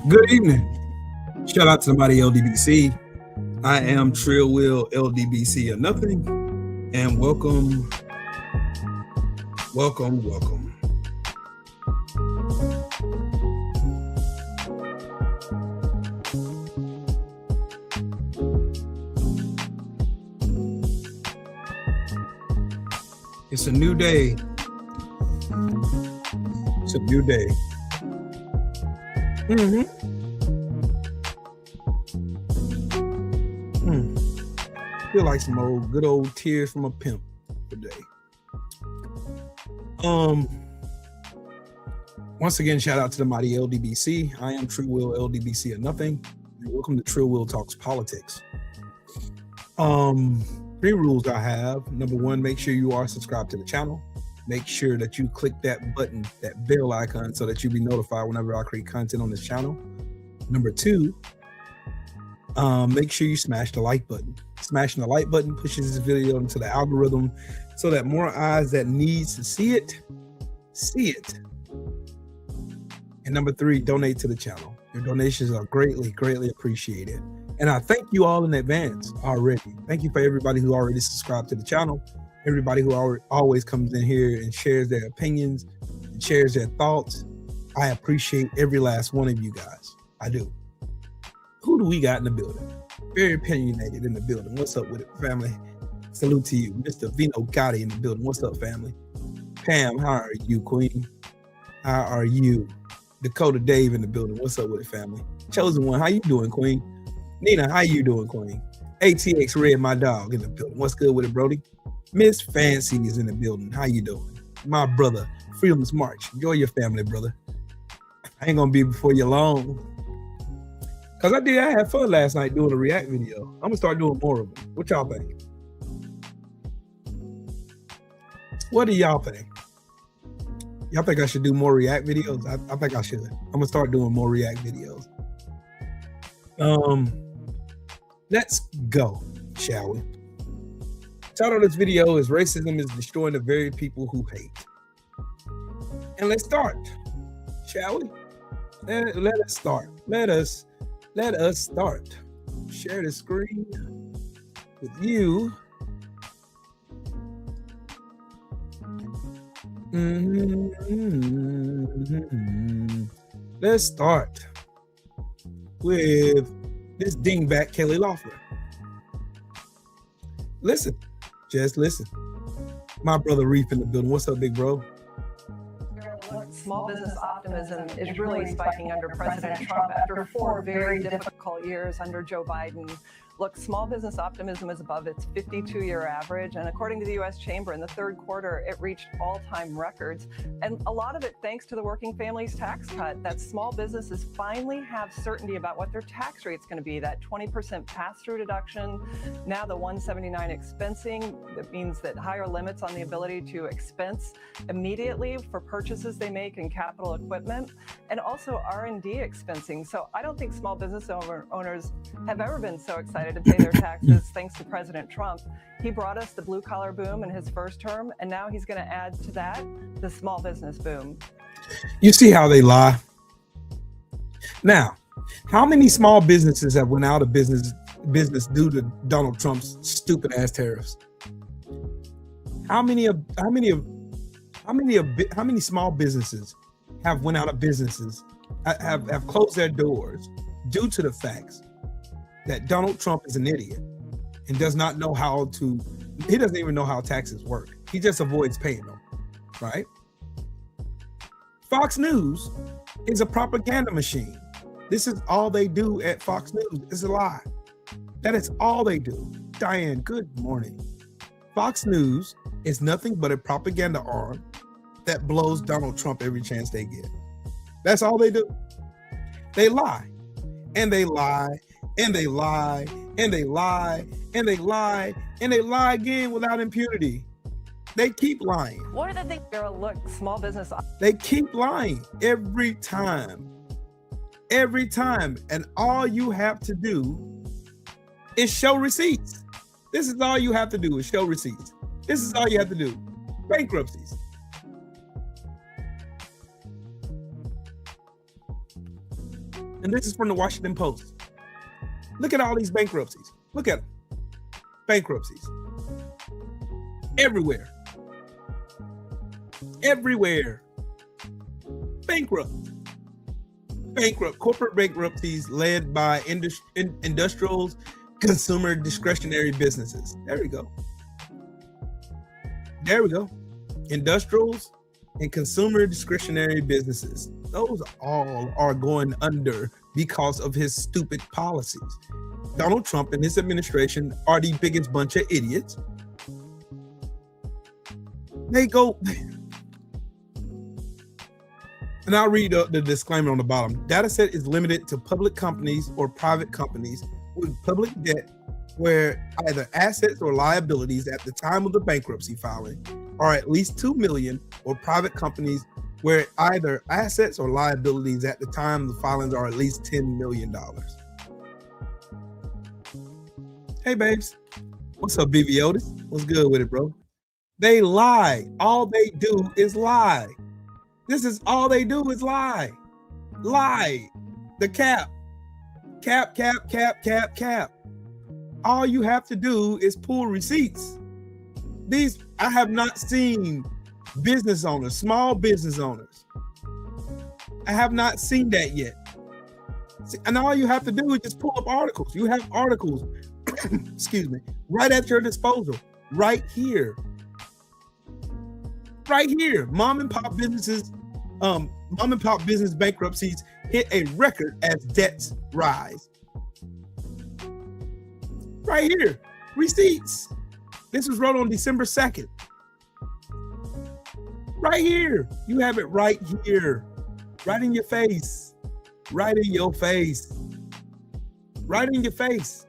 Good evening. Shout out to the mighty LDBC. I am Trill Will LDBC or nothing, and welcome. It's a new day. It's a new day. Feel like some good old tears from a pimp today. Once again, shout out to the mighty LDBC. I am True Will LDBC or nothing. And welcome to True Will Talks Politics. 3 rules I have. Number 1, make sure you are subscribed to the channel. Make sure that you click that button, that bell icon, so that you'll be notified whenever I create content on this channel. Number 2, make sure you smash the like button. Smashing the like button pushes this video into the algorithm so that more eyes that needs to see it. And number 3, donate to the channel. Your donations are greatly appreciated. And I thank you all in advance already. Thank you for everybody who already subscribed to the channel. Everybody who always comes in here and shares their opinions and shares their thoughts. I appreciate every last one of you guys. I do. Who do we got in the building? Very opinionated in the building. What's up with it, family? Salute to you. Mr. Vino Gotti in the building. What's up, family? Pam, how are you, Queen? How are you? Dakota Dave in the building. What's up with it, family? Chosen One, how you doing, Queen? Nina, how you doing, Queen? ATX Red, my dog, in the building. What's good with it, Brody? Miss Fancy is in the building. How you doing? My brother, Freedom's March. Enjoy your family, brother. I ain't gonna be before you long. Cause I had fun last night doing a react video. I'm gonna start doing more of them. What y'all think? What do y'all think? Y'all think I should do more react videos? I think I should. I'm gonna start doing more react videos. Let's go, shall we? Title of this video is Racism is Destroying the Very People Who Hate. And let's start, shall we? Let us start. Let us start. Share the screen with you. Let's start with this dingbat Kelly Loeffler. Listen, just listen. My brother Reef in the building. What's up, big bro? Small business optimism is really spiking under President Trump after 4 very difficult years under Joe Biden. Look, small business optimism is above its 52-year average, and according to the U.S. Chamber, in the 3rd quarter, it reached all-time records. And a lot of it thanks to the Working Families Tax Cut, that small businesses finally have certainty about what their tax rate's going to be, that 20% pass-through deduction, now the 179 expensing. That means that higher limits on the ability to expense immediately for purchases they make in capital equipment, and also R&D expensing. So I don't think small business owners have ever been so excited to pay their taxes thanks to President Trump. He brought us the blue collar boom in his first term, and now he's going to add to that the small business boom. You see how they lie? Now, how many small businesses have went out of business due to Donald Trump's stupid ass tariffs? How many small businesses have went out of businesses, have closed their doors due to the facts that Donald Trump is an idiot and does not know he doesn't even know how taxes work. He just avoids paying them, right? Fox News is a propaganda machine. This is all they do at Fox News. It's a lie. That is all they do. Diane, good morning. Fox News is nothing but a propaganda arm that blows Donald Trump every chance they get. That's all they do. They lie. And they lie. And they lie. And they lie. And they lie. And they lie again without impunity. They keep lying. What are the things that look small business? They keep lying every time. Every time. And all you have to do is show receipts. This is all you have to do is show receipts. This is all you have to do. Bankruptcies. And this is from the Washington Post. Look at all these bankruptcies. Look at them. Bankruptcies. Everywhere. Everywhere. Bankrupt. Corporate bankruptcies led by industrials, consumer discretionary businesses. There we go. There we go. Industrials and consumer discretionary businesses. Those all are going under because of his stupid policies. Donald Trump and his administration are the biggest bunch of idiots. They go, and I'll read the disclaimer on the bottom. Data set is limited to public companies or private companies with public debt where either assets or liabilities at the time of the bankruptcy filing are at least $2 million, or private companies where either assets or liabilities at the time of the filings are at least $10 million. Hey babes, what's up BB Otis? What's good with it, bro? They lie. All they do is lie. This is all they do is lie. Lie. The cap. Cap. All you have to do is pull receipts. I have not seen business owners, small business owners. I have not seen that yet. And all you have to do is just pull up articles. You have articles, excuse me, right at your disposal, right here. Right here. Mom and pop business bankruptcies hit a record as debts rise. Right here. Receipts. This was wrote on December 2nd. Right here. You have it right here. Right in your face. Right in your face. Right in your face.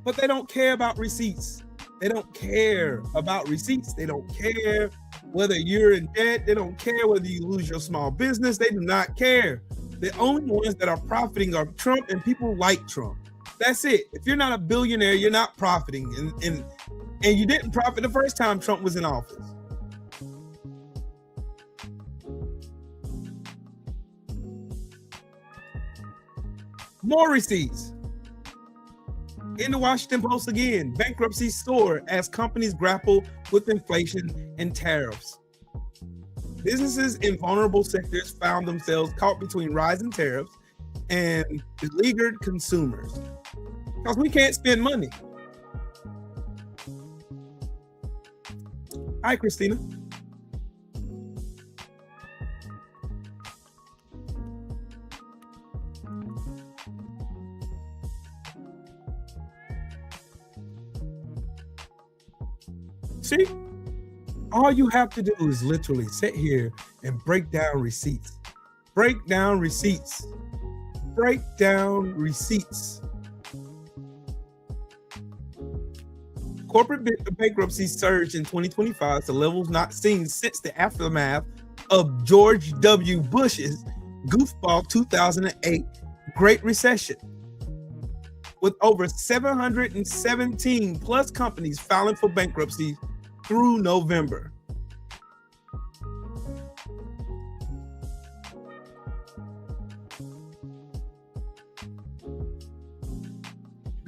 But they don't care about receipts. They don't care about receipts. They don't care whether you're in debt. They don't care whether you lose your small business. They do not care. The only ones that are profiting are Trump and people like Trump. That's it. If you're not a billionaire, you're not profiting. And you didn't profit the first time Trump was in office. More receipts. In the Washington Post again, bankruptcies soar as companies grapple with inflation and tariffs. Businesses in vulnerable sectors found themselves caught between rising tariffs and beleaguered consumers because we can't spend money. Hi, Christina. See, all you have to do is literally sit here and break down receipts. Break down receipts. Break down receipts. Corporate bankruptcies surged in 2025 to levels not seen since the aftermath of George W. Bush's goofball 2008 Great Recession, with over 717 plus companies filing for bankruptcy through November.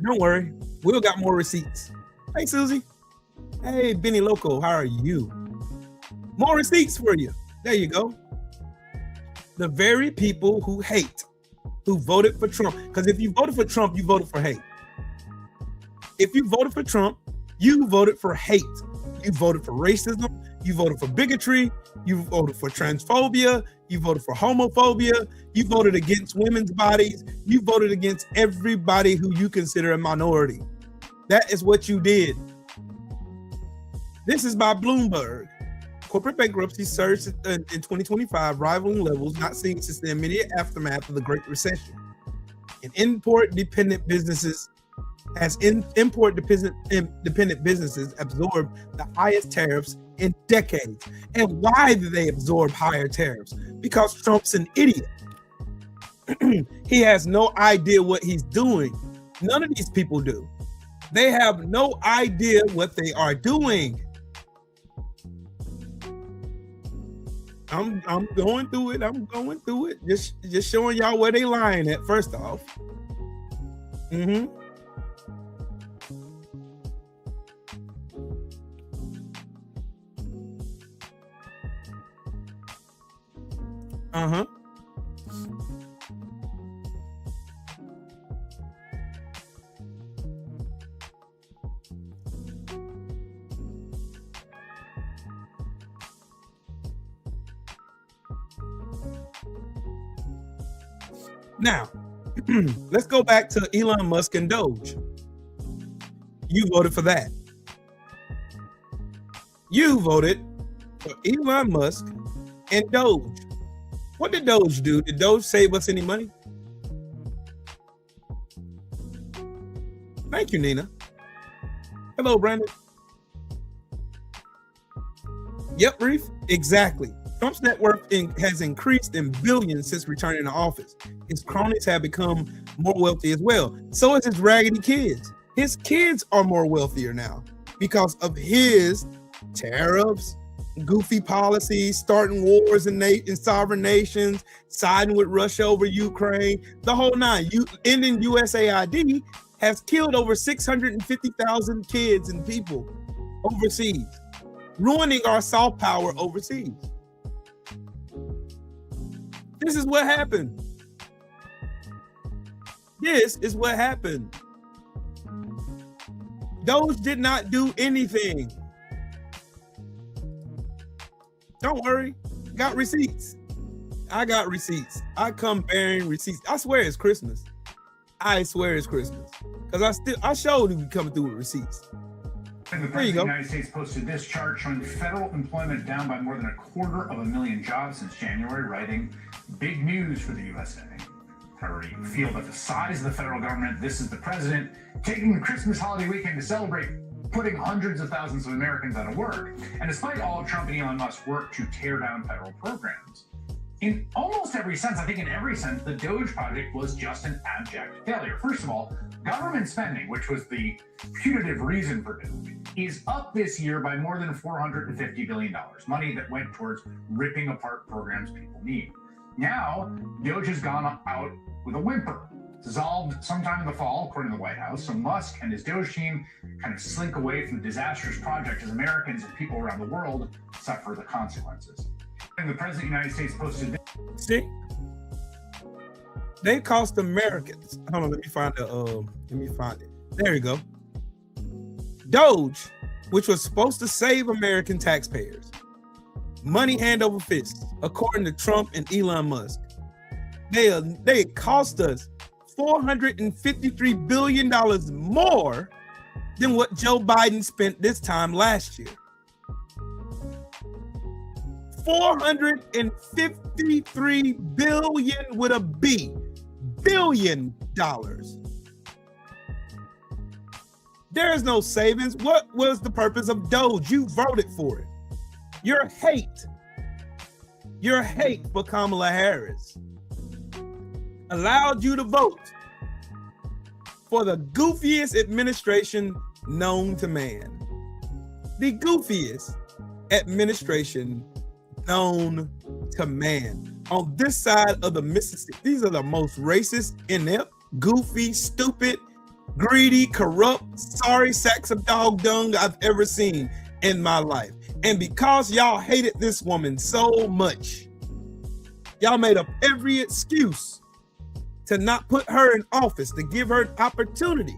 Don't worry, Will got more receipts. Hey, Susie. Hey, Benny Loco, how are you? More receipts for you. There you go. The very people who hate, who voted for Trump, because if you voted for Trump, you voted for hate. If you voted for Trump, you voted for hate. You voted for racism. You voted for bigotry. You voted for transphobia. You voted for homophobia. You voted against women's bodies. You voted against everybody who you consider a minority. That is what you did. This is by Bloomberg. Corporate bankruptcy surged in 2025, rivaling levels not seen since the immediate aftermath of the Great Recession. And import-dependent businesses absorbed the highest tariffs in decades. And why do they absorb higher tariffs? Because Trump's an idiot. He has no idea what he's doing. None of these people do. They have no idea what they are doing. I'm going through it. I'm going through it. Just showing y'all where they lying at, first off. Now, let's go back to Elon Musk and Doge. You voted for that. You voted for Elon Musk and Doge. What did Doge do? Did Doge save us any money? Thank you, Nina. Hello, Brandon. Yep, Reef. Exactly. Trump's net worth has increased in billions since returning to office. His cronies have become more wealthy as well. So is his raggedy kids. His kids are more wealthier now because of his tariffs, goofy policies, starting wars in sovereign nations, siding with Russia over Ukraine, the whole nine. Ending USAID has killed over 650,000 kids and people overseas, ruining our soft power overseas. This is what happened. This is what happened. Doge did not do anything. Don't worry. Got receipts. I got receipts. I come bearing receipts. I swear it's Christmas. I swear it's Christmas. Because I showed you coming through with receipts. And the President of the United States posted this chart showing federal employment down by more than 250,000 jobs since January, writing, "Big news for the USA." I already feel that the size of the federal government, this is the president taking the Christmas holiday weekend to celebrate, putting hundreds of thousands of Americans out of work. And despite all of Trump and Elon Musk's work to tear down federal programs, in almost every sense, I think in every sense, the Doge project was just an abject failure. First of all, government spending, which was the putative reason for Doge, is up this year by more than $450 billion, money that went towards ripping apart programs people need. Now, Doge has gone out with a whimper. Dissolved sometime in the fall, according to the White House, so Musk and his Doge team kind of slink away from the disastrous project as Americans and people around the world suffer the consequences. And the President of the United States posted this. See? They cost Americans. Hold on, let me find it. There you go. Doge, which was supposed to save American taxpayers. Money hand over fist, according to Trump and Elon Musk. They cost us $453 billion more than what Joe Biden spent this time last year. $453 billion with a B, billion dollars. There is no savings. What was the purpose of Doge? You voted for it. Your hate for Kamala Harris allowed you to vote for the goofiest administration known to man. The goofiest administration known to man. On this side of the Mississippi, these are the most racist, inept, goofy, stupid, greedy, corrupt, sorry sacks of dog dung I've ever seen in my life. And because y'all hated this woman so much, y'all made up every excuse to not put her in office, to give her an opportunity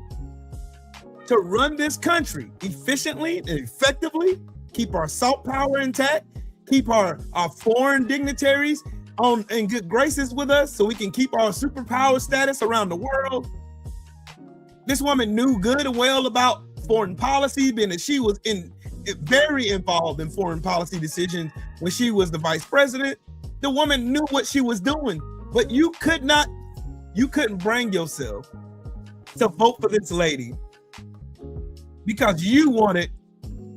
to run this country efficiently and effectively, keep our salt power intact, keep our foreign dignitaries in good graces with us so we can keep our superpower status around the world. This woman knew good and well about foreign policy, being that she was very involved in foreign policy decisions when she was the vice president. The woman knew what she was doing, but you couldn't bring yourself to vote for this lady because you wanted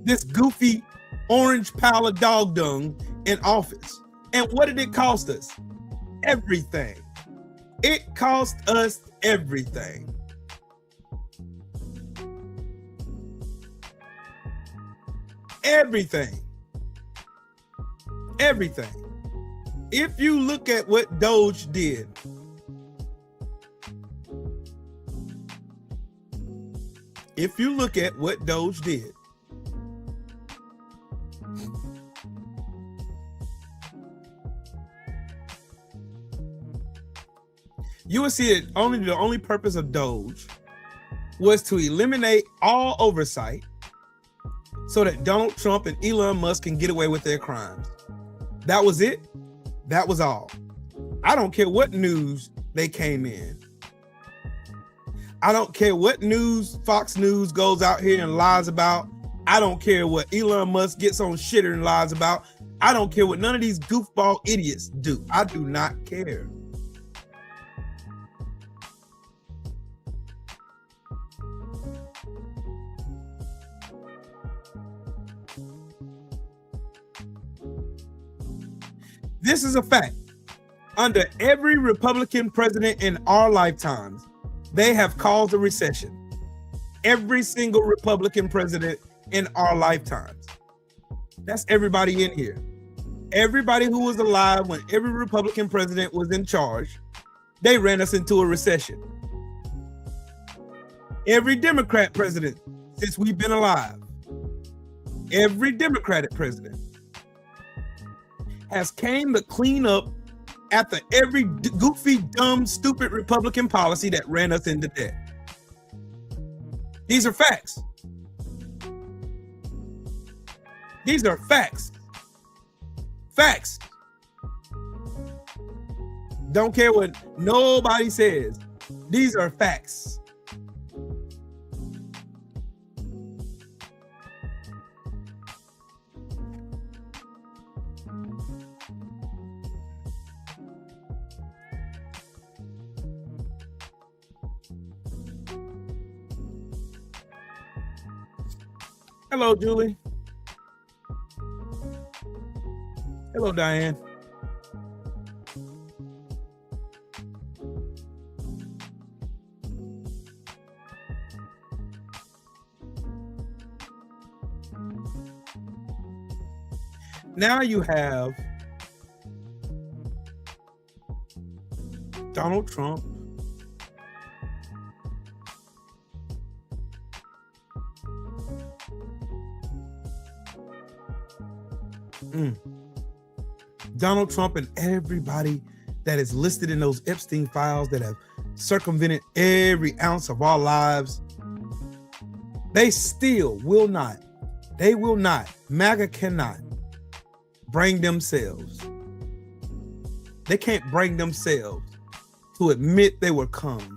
this goofy orange pile of dog dung in office. And what did it cost us? Everything. It cost us everything. Everything. Everything. If you look at what Doge did, you will see that the only purpose of Doge was to eliminate all oversight so that Donald Trump and Elon Musk can get away with their crimes. That was it. That was all. I don't care what news they came in. I don't care what news Fox News goes out here and lies about. I don't care what Elon Musk gets on shitter and lies about. I don't care what none of these goofball idiots do. I do not care. This is a fact. Under every Republican president in our lifetimes, they have caused a recession. Every single Republican president in our lifetimes. That's everybody in here. Everybody who was alive when every Republican president was in charge, they ran us into a recession. Every Democrat president since we've been alive, every Democratic president has came to clean up after every goofy, dumb, stupid Republican policy that ran us into debt. These are facts. These are facts. Facts. Don't care what nobody says. These are facts. Hello, Julie. Hello, Diane. Now you have Donald Trump, Donald Trump and everybody that is listed in those Epstein files that have circumvented every ounce of our lives. They still will not. They will not. MAGA cannot bring themselves. They can't bring themselves to admit they were conned.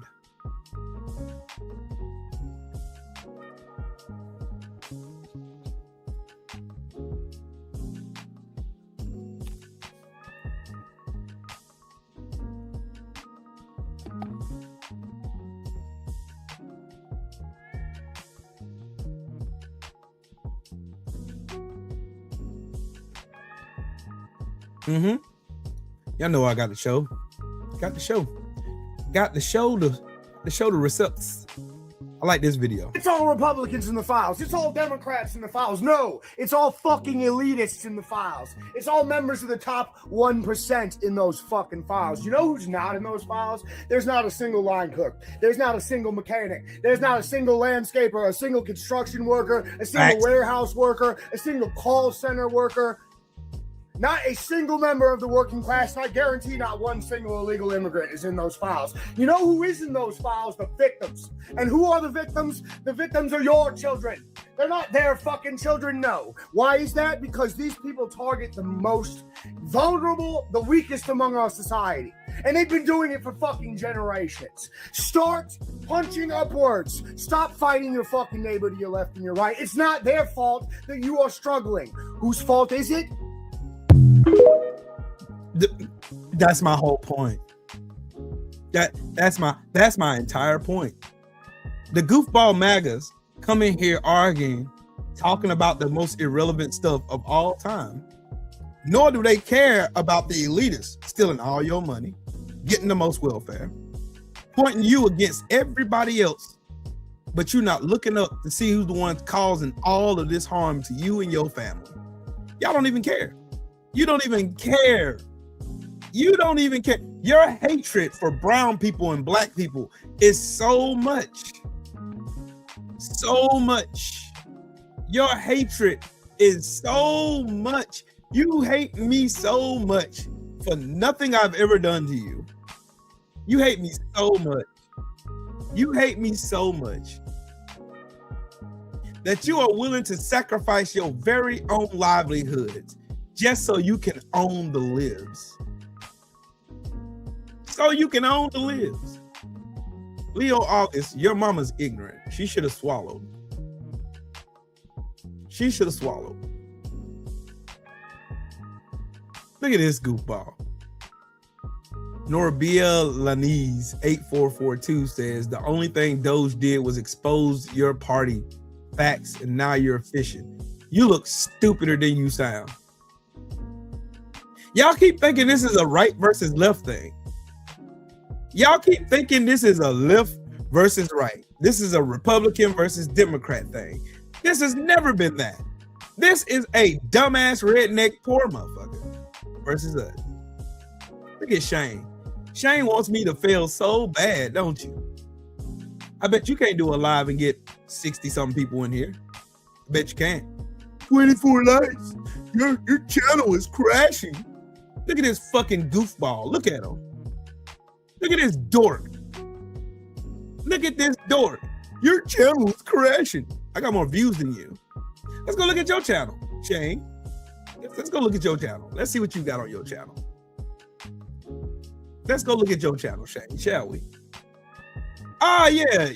Y'all know I got the show. Got the show. Got the show the results. I like this video. It's all Republicans in the files. It's all Democrats in the files. No, it's all fucking elitists in the files. It's all members of the top 1% in those fucking files. You know who's not in those files? There's not a single line cook. There's not a single mechanic. There's not a single landscaper, a single construction worker, a single warehouse worker, a single call center worker. Not a single member of the working class, and I guarantee not one single illegal immigrant is in those files. You know who is in those files? The victims. And who are the victims? The victims are your children. They're not their fucking children, no. Why is that? Because these people target the most vulnerable, the weakest among our society. And they've been doing it for fucking generations. Start punching upwards. Stop fighting your fucking neighbor to your left and your right. It's not their fault that you are struggling. Whose fault is it? That's my whole point. That's my entire point. The goofball MAGAs come in here arguing, talking about the most irrelevant stuff of all time. Nor do they care about the elitists stealing all your money, getting the most welfare, pointing you against everybody else, but you're not looking up to see who's the ones causing all of this harm to you and your family. Y'all don't even care. You don't even care. You don't even care. Your hatred for brown people and black people is so much. So much. Your hatred is so much. You hate me so much for nothing I've ever done to you. You hate me so much. You hate me so much that you are willing to sacrifice your very own livelihoods just so you can own the libs. So you can own the libs. Leo August, your mama's ignorant. She should have swallowed. She should have swallowed. Look at this goofball. Norbia Lanise 8442 says the only thing Doge did was expose your party facts, and now you're efficient. You look stupider than you sound. Y'all keep thinking this is a right versus left thing. Y'all keep thinking this is a left versus right. This is a Republican versus Democrat thing. This has never been that. This is a dumbass redneck poor motherfucker versus us. Look at Shane. Shane wants me to fail so bad, don't you? I bet you can't do a live and get 60-something people in here. I bet you can't. 24 likes. Your channel is crashing. Look at this fucking goofball. Look at him. Look at this dork. Look at this dork. Your channel is crashing. I got more views than you. Let's go look at your channel, Shane. Let's go look at your channel. Let's see what you got on your channel. Let's go look at your channel, Shane, shall we? Ah, yeah.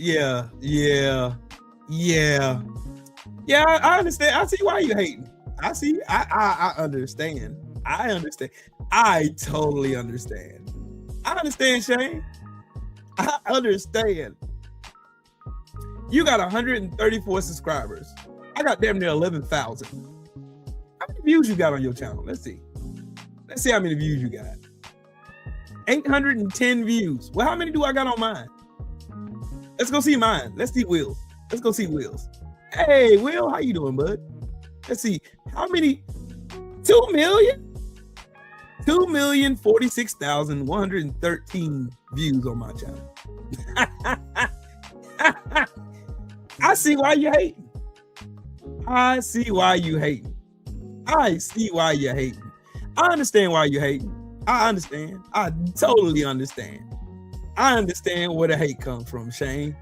I understand. I see why you hating. I understand. I totally understand. I understand, Shane. I understand. You got 134 subscribers. I got damn near 11,000. How many views you got on your channel? Let's see. Let's see how many views you got. 810 views. Well, how many do I got on mine? Let's go see mine. Let's see Will's. Let's go see Will's. Hey, Will, how you doing, bud? Let's see. How many? 2 million? 2,046,113 views on my channel. I see why you hating. I see why you hating. I see why you hating. I understand why you hating. I understand. I totally understand. I understand where the hate comes from, Shane.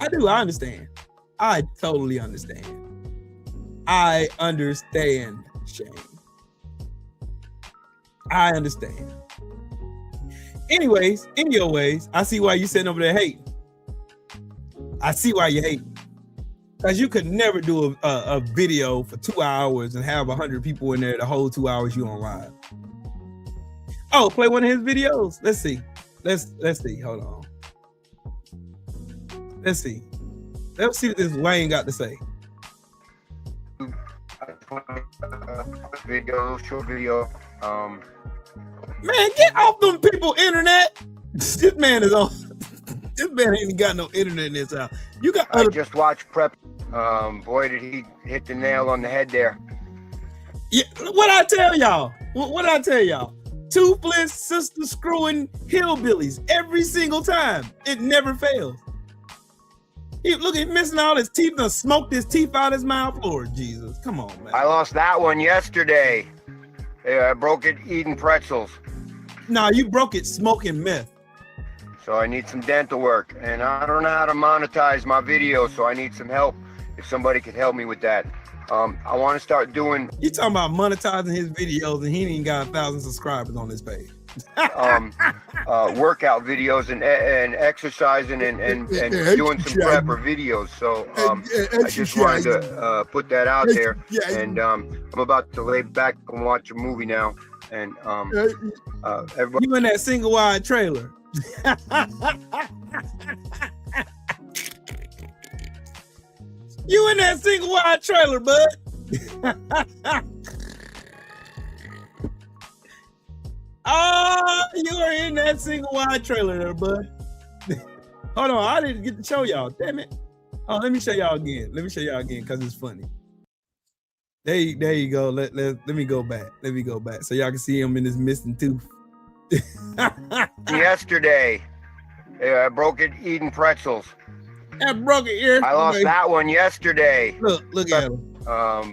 I do. I understand. I totally understand. I understand, Shane. I understand. Anyways, in your ways, I see why you sitting over there hating. I see why you hating. Because you could never do a video for 2 hours and have 100 people in there the whole 2 hours you on live. Oh, play one of his videos. Let's see. Let's see. Hold on. Let's see. Let's see what this Wayne got to say. Short video. Man, get off them people internet. This man is on. This man ain't got no internet in his house. You got I other. just watched Prep. Boy, did he hit the nail on the head there. Yeah, what I tell y'all? What I tell y'all? Toothless, sister screwing hillbillies every single time. It never fails. Look, he's missing all his teeth. Done smoked his teeth out his mouth. Lord Jesus, come on, man. I lost that one yesterday. I broke it eating pretzels. Nah, you broke it smoking meth. So I need some dental work, and I don't know how to monetize my videos, so I need some help. If somebody could help me with that. I want to start doing. You talking about monetizing his videos, and he ain't got 1,000 subscribers on his page. Workout videos and exercising and doing some prepper videos. So I just wanted to put that out there. And I'm about to lay back and watch a movie now. And everybody. You in that single wide trailer. You in that single wide trailer, bud. You are in that single wide trailer there, bud. Hold on, I didn't get to show y'all. Damn it. Oh, let me show y'all again. Because it's funny. There you go. Let me go back. So y'all can see him in his missing tooth. Yesterday, I broke it eating pretzels. I broke it here. I lost that one yesterday. Look at him.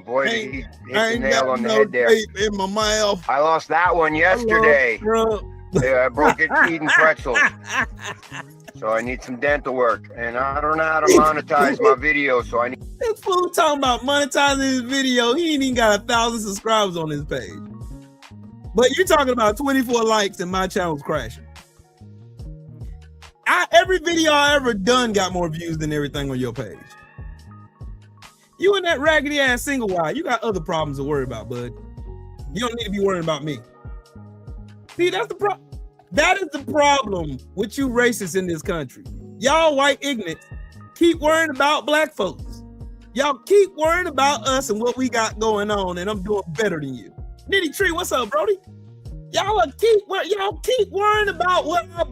Boy, did he hit the nail on the head there. In my mouth. I lost that one yesterday. I broke it eating pretzels. So I need some dental work, and I don't know how to monetize my videos. So I need. This fool talking about monetizing his video. He ain't even got 1,000 subscribers on his page. But you're talking about 24 likes and my channel's crashing. Every video I ever done got more views than everything on your page. You in that raggedy ass single wide, you got other problems to worry about, bud. You don't need to be worrying about me. See, that's the problem. That is the problem with you racists in this country. Y'all white ignorants keep worrying about black folks. Y'all keep worrying about us and what we got going on, and I'm doing better than you. Nitty Tree, what's up, Brody? Y'all keep worrying about what our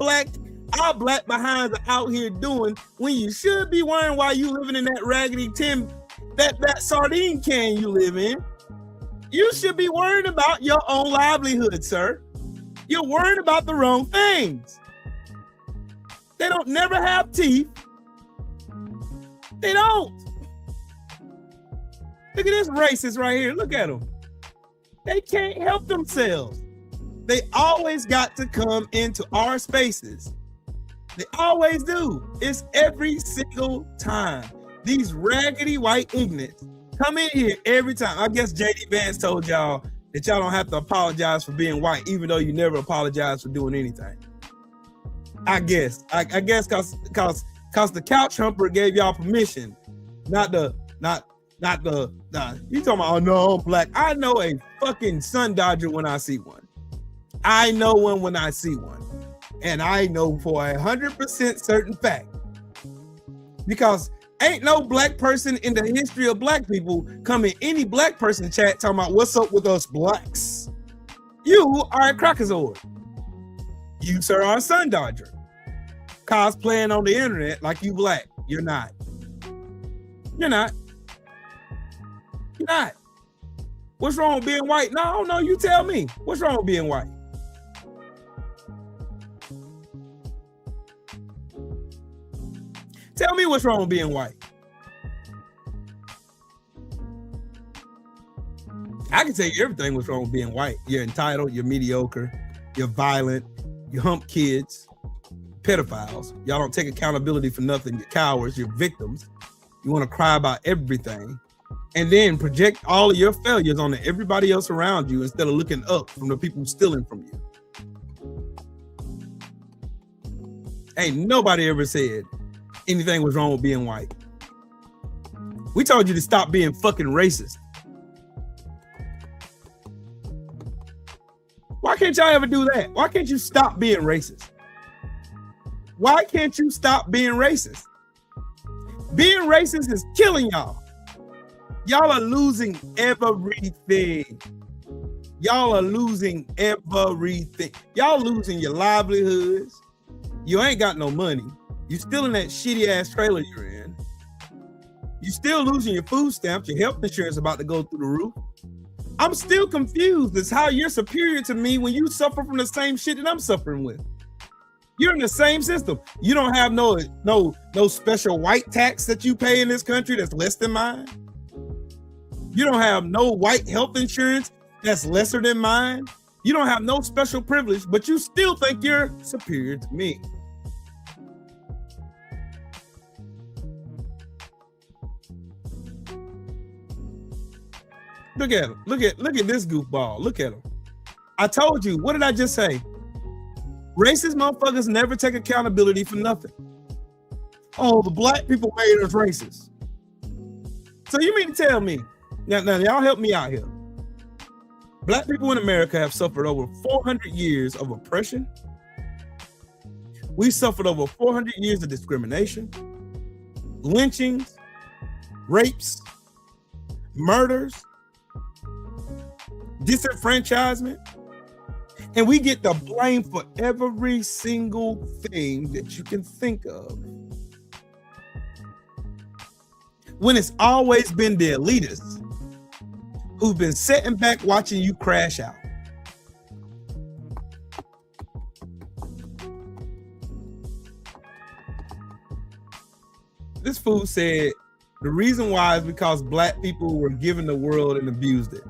black behinds are out here doing when you should be worrying why you living in that raggedy tin, that sardine can you live in. You should be worrying about your own livelihood, sir. You're worrying about the wrong things. They don't never have teeth. They don't. Look at this racist right here. Look at them. They can't help themselves. They always got to come into our spaces. They always do. It's every single time. These raggedy white ignorants come in here every time. I guess JD Vance told y'all that y'all don't have to apologize for being white, even though you never apologize for doing anything. I guess cause the couch humper gave y'all permission, not the you talking about, oh no, I'm black. I know a fucking sun dodger when I see one. I know one when I see one. And I know for 100% certain fact, because ain't no black person in the history of black people come in any black person chat talking about what's up with us blacks. You are a Crackazord. You, sir, are a sun dodger. Cosplaying on the internet like you black. You're not. You're not. You're not. What's wrong with being white? No, you tell me. What's wrong with being white? Tell me what's wrong with being white. I can tell you everything what's wrong with being white. You're entitled, you're mediocre, you're violent, you hump kids, pedophiles. Y'all don't take accountability for nothing. You're cowards, you're victims. You want to cry about everything and then project all of your failures on everybody else around you instead of looking up from the people stealing from you. Ain't nobody ever said anything was wrong with being white. We told you to stop being fucking racist. Why can't y'all ever do that? Why can't you stop being racist? Why can't you stop being racist? Being racist is killing y'all. Y'all are losing everything. Y'all are losing everything. Y'all losing your livelihoods. You ain't got no money. You still in that shitty ass trailer you're in. You still losing your food stamps. Your health insurance about to go through the roof. I'm still confused as how you're superior to me when you suffer from the same shit that I'm suffering with. You're in the same system. You don't have no special white tax that you pay in this country that's less than mine. You don't have no white health insurance that's lesser than mine. You don't have no special privilege, but you still think you're superior to me. Look at him. Look at this goofball. Look at him. I told you. What did I just say? Racist motherfuckers never take accountability for nothing. Oh, the black people made us racist. So you mean to tell me, now y'all help me out here. Black people in America have suffered over 400 years of oppression. We suffered over 400 years of discrimination, lynchings, rapes, murders, disenfranchisement, and we get the blame for every single thing that you can think of. When it's always been the elitists who've been sitting back watching you crash out. This fool said the reason why is because black people were given the world and abused it.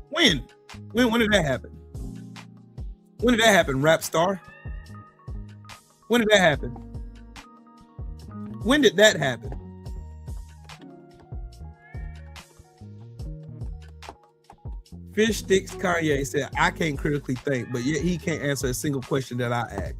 When did that happen? When did that happen, rap star? When did that happen? When did that happen? Fish Sticks Kanye said, I can't critically think, but yet he can't answer a single question that I asked.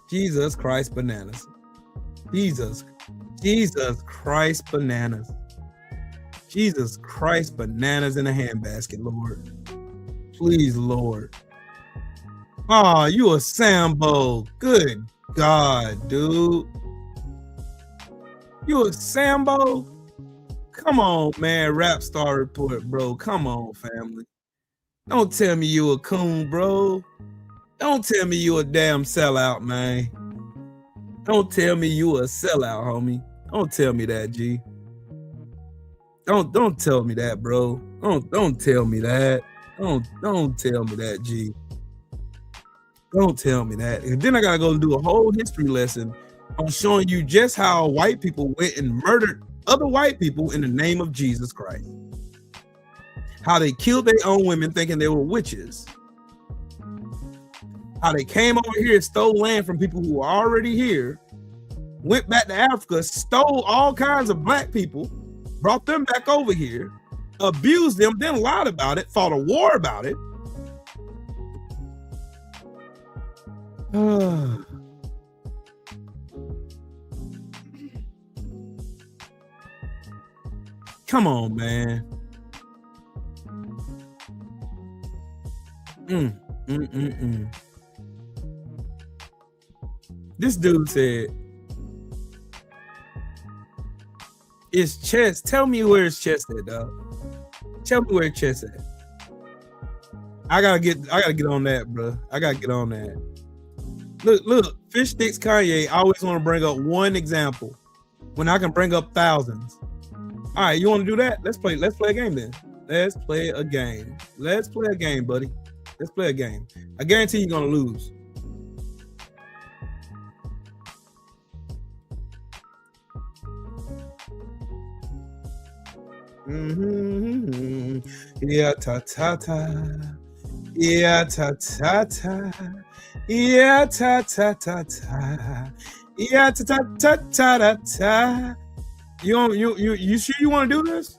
Jesus Christ bananas. Jesus Christ bananas. Jesus Christ bananas in a handbasket, Lord. Please, Lord. Oh, you a Sambo. Good God, dude. You a Sambo? Come on, man. Rap Star Report, bro. Come on, family. Don't tell me you a coon, bro. Don't tell me you a damn sellout, man. Don't tell me you a sellout, homie. Don't tell me that, G. Don't tell me that, bro. Don't tell me that. Don't tell me that, G. Don't tell me that. And then I gotta go do a whole history lesson on showing you just how white people went and murdered other white people in the name of Jesus Christ. How they killed their own women thinking they were witches. How they came over here and stole land from people who were already here, went back to Africa, stole all kinds of black people, brought them back over here, abused them, then lied about it, fought a war about it. Come on, man. This dude said, "It's chest. Tell me where his chest at, dog. Tell me where his chest at. I gotta get on that, bro. I gotta get on that. Look. Fish Sticks Kanye. I always want to bring up one example when I can bring up thousands. All right, you want to do that? Let's play a game then. Let's play a game, buddy. Let's play a game. I guarantee you're gonna lose." Yeah, ta ta ta. Yeah, ta ta ta. Yeah, ta ta ta ta. Yeah, ta ta ta ta ta. You sure you want to do this?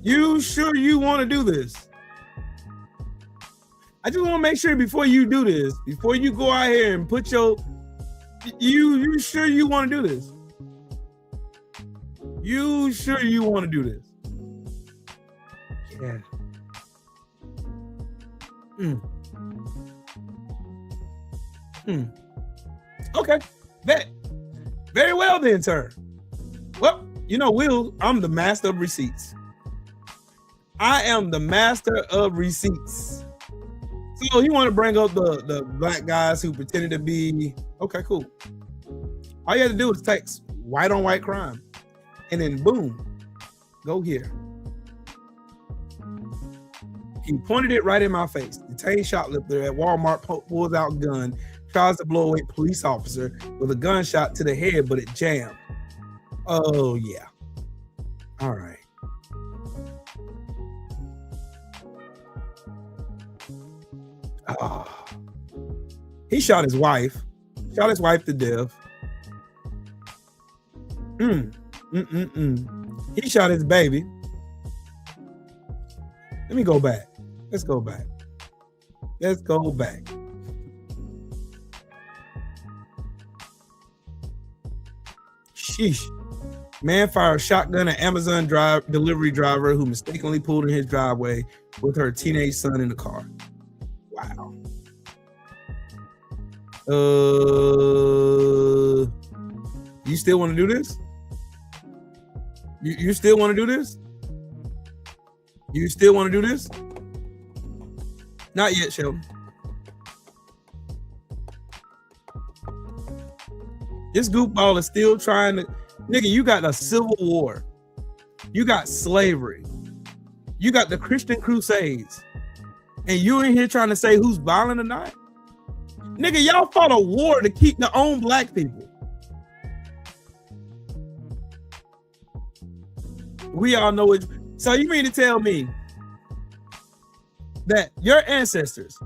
You sure you want to do this? I just want to make sure before you do this, before you go out here and put your, you sure you want to do this? You sure you want to do this? Yeah. Okay. Bet. Very well then, sir. Well, you know, Will, I'm the master of receipts. I am the master of receipts. So you want to bring up the black guys who pretended to be, okay, cool. All you have to do is text white on white crime. And then boom, go here. He pointed it right in my face. Detained shoplifter at Walmart pulls out gun, tries to blow away police officer with a gunshot to the head, but it jammed. Oh, yeah. All right. Oh. He shot his wife to death. He shot his baby. Let me go back. Let's go back. Sheesh. Man fired shotgun at Amazon delivery driver who mistakenly pulled in his driveway with her teenage son in the car. Wow. You still want to do this? You still want to do this? You still want to do this? Not yet, Sheldon. This goofball is still trying to... Nigga, you got a civil war. You got slavery. You got the Christian Crusades. And you in here trying to say who's violent or not? Nigga, y'all fought a war to keep their own black people. We all know it. So you mean to tell me that your ancestors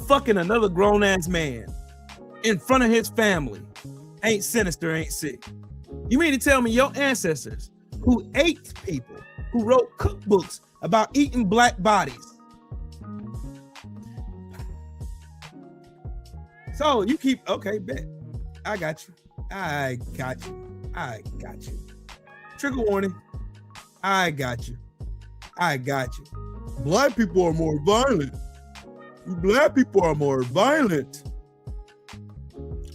fucking another grown-ass man in front of his family ain't sinister, ain't sick? You mean to tell me your ancestors who ate people, who wrote cookbooks about eating black bodies? So you keep, okay, bet. I got you. Trigger warning. I got you. Black people are more violent. Black people are more violent.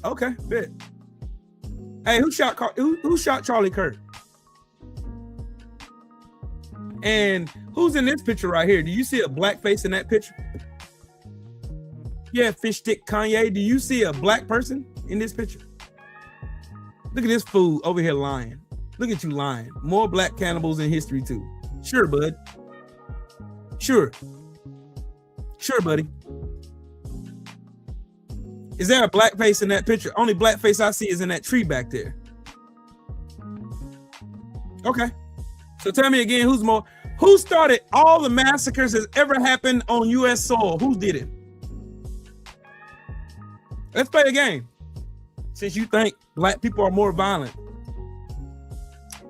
Okay, bet. Hey, who shot Charlie Kirk? And who's in this picture right here? Do you see a black face in that picture? Yeah, fish stick Kanye. Do you see a black person in this picture? Look at this fool over here lying. Look at you lying. More black cannibals in history too. Sure, bud. Sure, buddy. Is there a black face in that picture? Only black face I see is in that tree back there. Okay. So tell me again, who started all the massacres that's ever happened on U.S. soil? Who did it? Let's play a game. Since you think black people are more violent.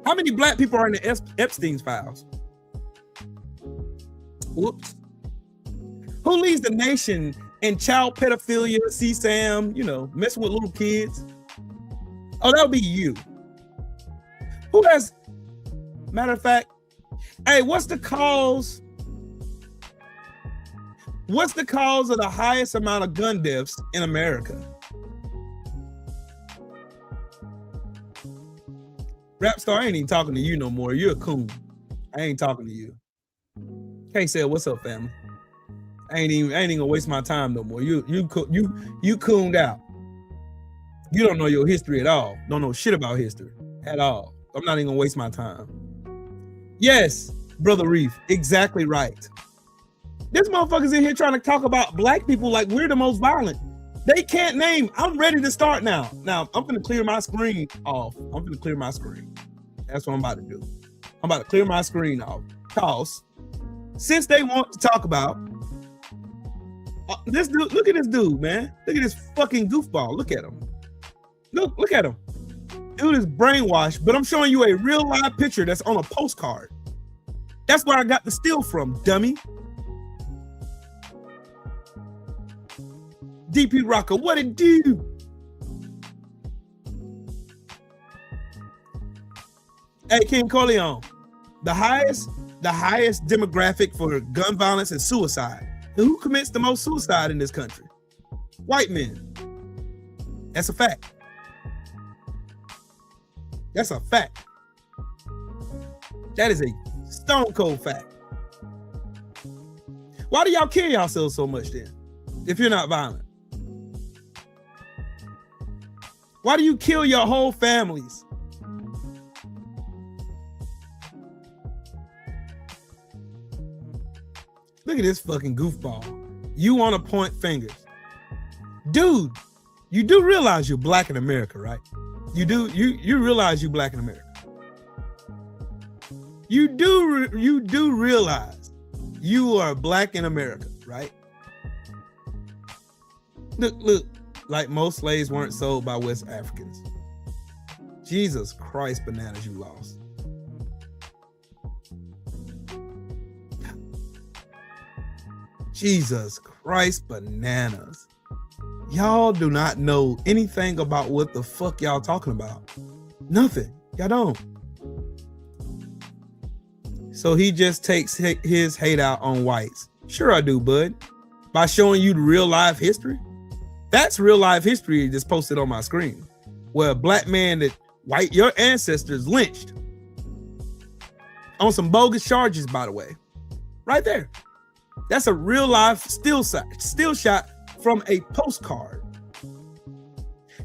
How many black people are in the Epstein's files? Whoops. Who leads the nation in child pedophilia, CSAM, messing with little kids? Oh, that would be you. Who has, matter of fact, hey, what's the cause of the highest amount of gun deaths in America? Rapstar, I ain't even talking to you no more. You're a coon. I ain't talking to you. K-Cell, what's up, family? I ain't even gonna waste my time no more. You cooned out. You don't know your history at all. Don't know shit about history at all. I'm not even gonna waste my time. Yes, Brother Reef, exactly right. This motherfucker's in here trying to talk about black people like we're the most violent. They can't name. I'm ready to start now. Now, I'm gonna clear my screen off. That's what I'm about to do. I'm about to clear my screen off. Cause since they want to talk about this dude, look at this dude, man. Look at this fucking goofball. Look at him. Look at him. Dude is brainwashed, but I'm showing you a real live picture that's on a postcard. That's where I got the steal from, dummy. DP Rocker, what it do? Hey, King Corleone, the highest demographic for gun violence and suicide. And who commits the most suicide in this country? White men. That's a fact. That's a fact. That is a stone cold fact. Why do y'all kill yourselves so much then, if you're not violent? Why do you kill your whole families? Look at this fucking goofball. You want to point fingers. Dude, you do realize you're black in America, right? You do, you realize you're black in America. You do realize you are black in America, right? Look, like most slaves weren't sold by West Africans. Jesus Christ, bananas, you lost. Jesus Christ, bananas. Y'all do not know anything about what the fuck y'all talking about. Nothing. Y'all don't. So he just takes his hate out on whites. Sure I do, bud. By showing you the real life history. That's real life history that's posted on my screen. Where a black man that your ancestors lynched. On some bogus charges, by the way. Right there. That's a real life still shot from a postcard.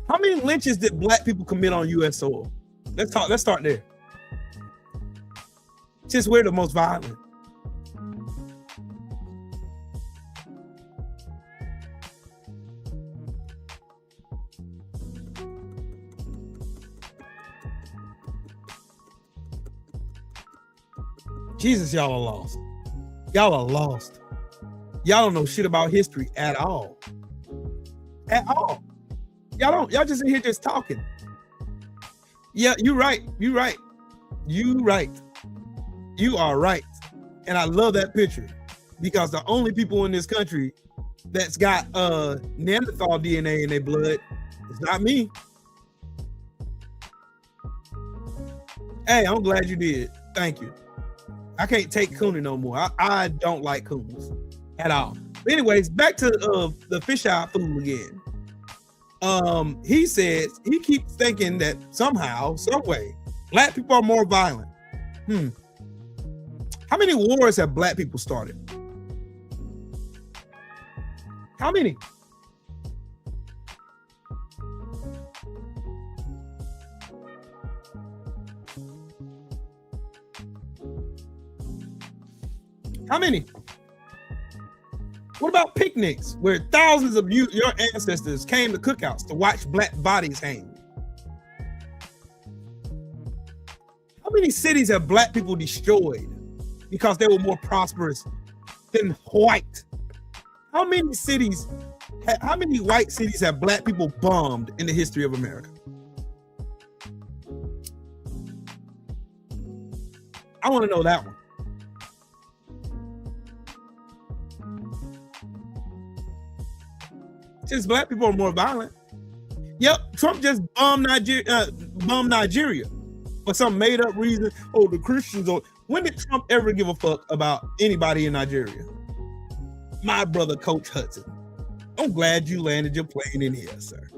How many lynches did black people commit on U.S. soil? Let's start there. Since we're the most violent. Jesus, y'all are lost. Y'all are lost. Y'all don't know shit about history at all. At all. Y'all just in here just talking. Yeah, you're right. You right. You are right. And I love that picture because the only people in this country that's got Neanderthal DNA in their blood is not me. Hey, I'm glad you did. Thank you. I can't take Cooney no more. I don't like Coons at all. But anyways, back to the fish-eyed fool again. He says he keeps thinking that somehow, some way, black people are more violent. How many wars have black people started? How many? How many? What about picnics where thousands of your ancestors came to cookouts to watch black bodies hang? How many cities have black people destroyed because they were more prosperous than white? How many white cities have black people bombed in the history of America? I want to know that one. Since black people are more violent. Yep, Trump just bombed Nigeria for some made up reason. Oh, the Christians are. When did Trump ever give a fuck about anybody in Nigeria? My brother, Coach Hudson. I'm glad you landed your plane in here, sir.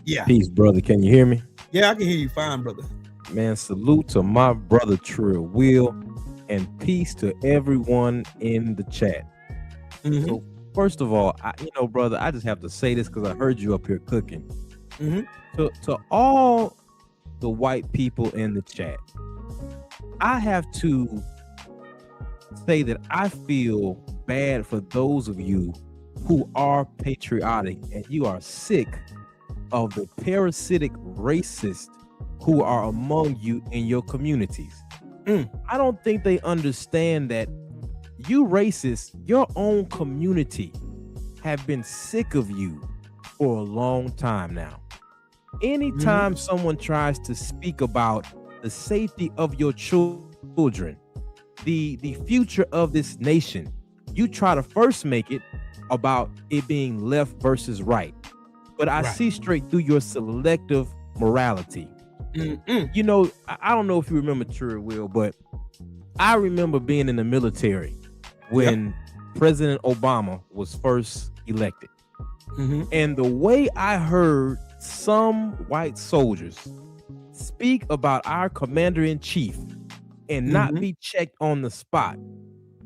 Yeah. Peace, brother. Can you hear me? Yeah, I can hear you fine, brother. Man, salute to my brother Trill Will, and peace to everyone in the chat. Mm-hmm. So, first of all, brother, I just have to say this because I heard you up here cooking. Mm-hmm. To all the white people in the chat, I have to say that I feel bad for those of you who are patriotic and you are sick of the parasitic racists who are among you in your communities. I don't think they understand that you racists, your own community, have been sick of you for a long time now. Anytime someone tries to speak about the safety of your children, the future of this nation, you try to first make it about it being left versus right. But I see straight through your selective morality. You know, I don't know if you remember True Will, but I remember being in the military when President Obama was first elected. And the way I heard some white soldiers speak about our commander-in-chief and not be checked on the spot.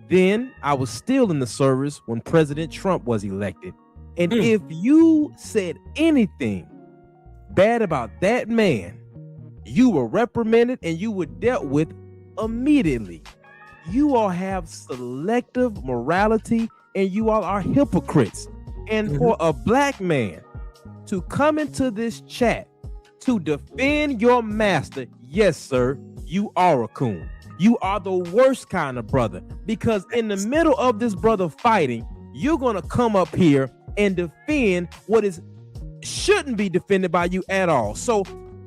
Then I was still in the service when President Trump was elected. And if you said anything bad about that man, you were reprimanded and you were dealt with immediately. You all have selective morality and you all are hypocrites. And for a black man to come into this chat to defend your master, yes, sir, you are a coon. You are the worst kind of brother, because in the middle of this brother fighting, you're going to come up here and defend what shouldn't be defended by you at all. So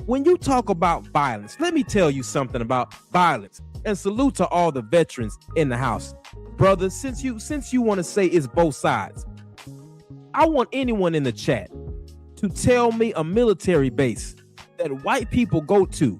when you talk about violence, let me tell you something about violence, and salute to all the veterans in the house. Brothers, since you want to say it's both sides, I want anyone in the chat to tell me a military base that white people go to,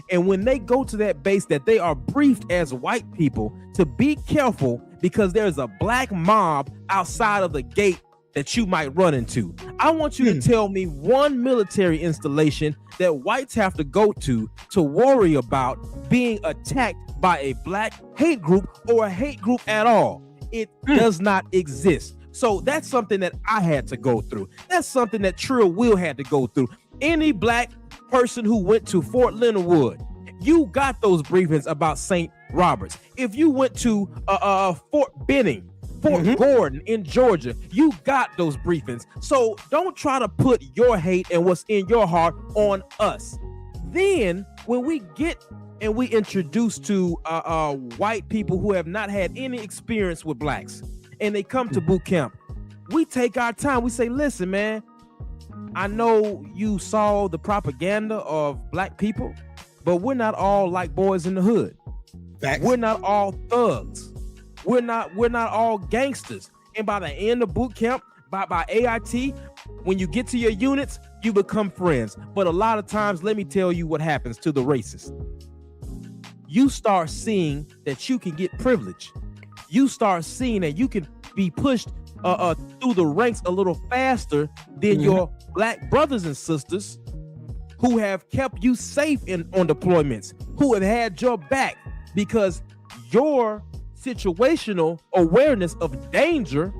and when they go to that base that they are briefed as white people to be careful because there's a black mob outside of the gate that you might run into. I want you to tell me one military installation that whites have to go to worry about being attacked by a black hate group or a hate group at all. It does not exist. So that's something that I had to go through. That's something that Trill Will had to go through. Any black person who went to Fort Leonard Wood, you got those briefings about St. Roberts. If you went to Fort Benning, Fort Gordon in Georgia, you got those briefings. So don't try to put your hate and what's in your heart on us. Then when we get and we introduce to white people who have not had any experience with blacks, and they come to boot camp, we take our time. We say, listen, man, I know you saw the propaganda of black people, but we're not all like boys in the hood. Facts. We're not all thugs. We're not all gangsters. And by the end of boot camp, by AIT, when you get to your units, you become friends. But a lot of times, let me tell you what happens to the racist. You start seeing that you can get privilege. You start seeing that you can be pushed through the ranks a little faster than your black brothers and sisters who have kept you safe on deployments, who have had your back, because your situational awareness of danger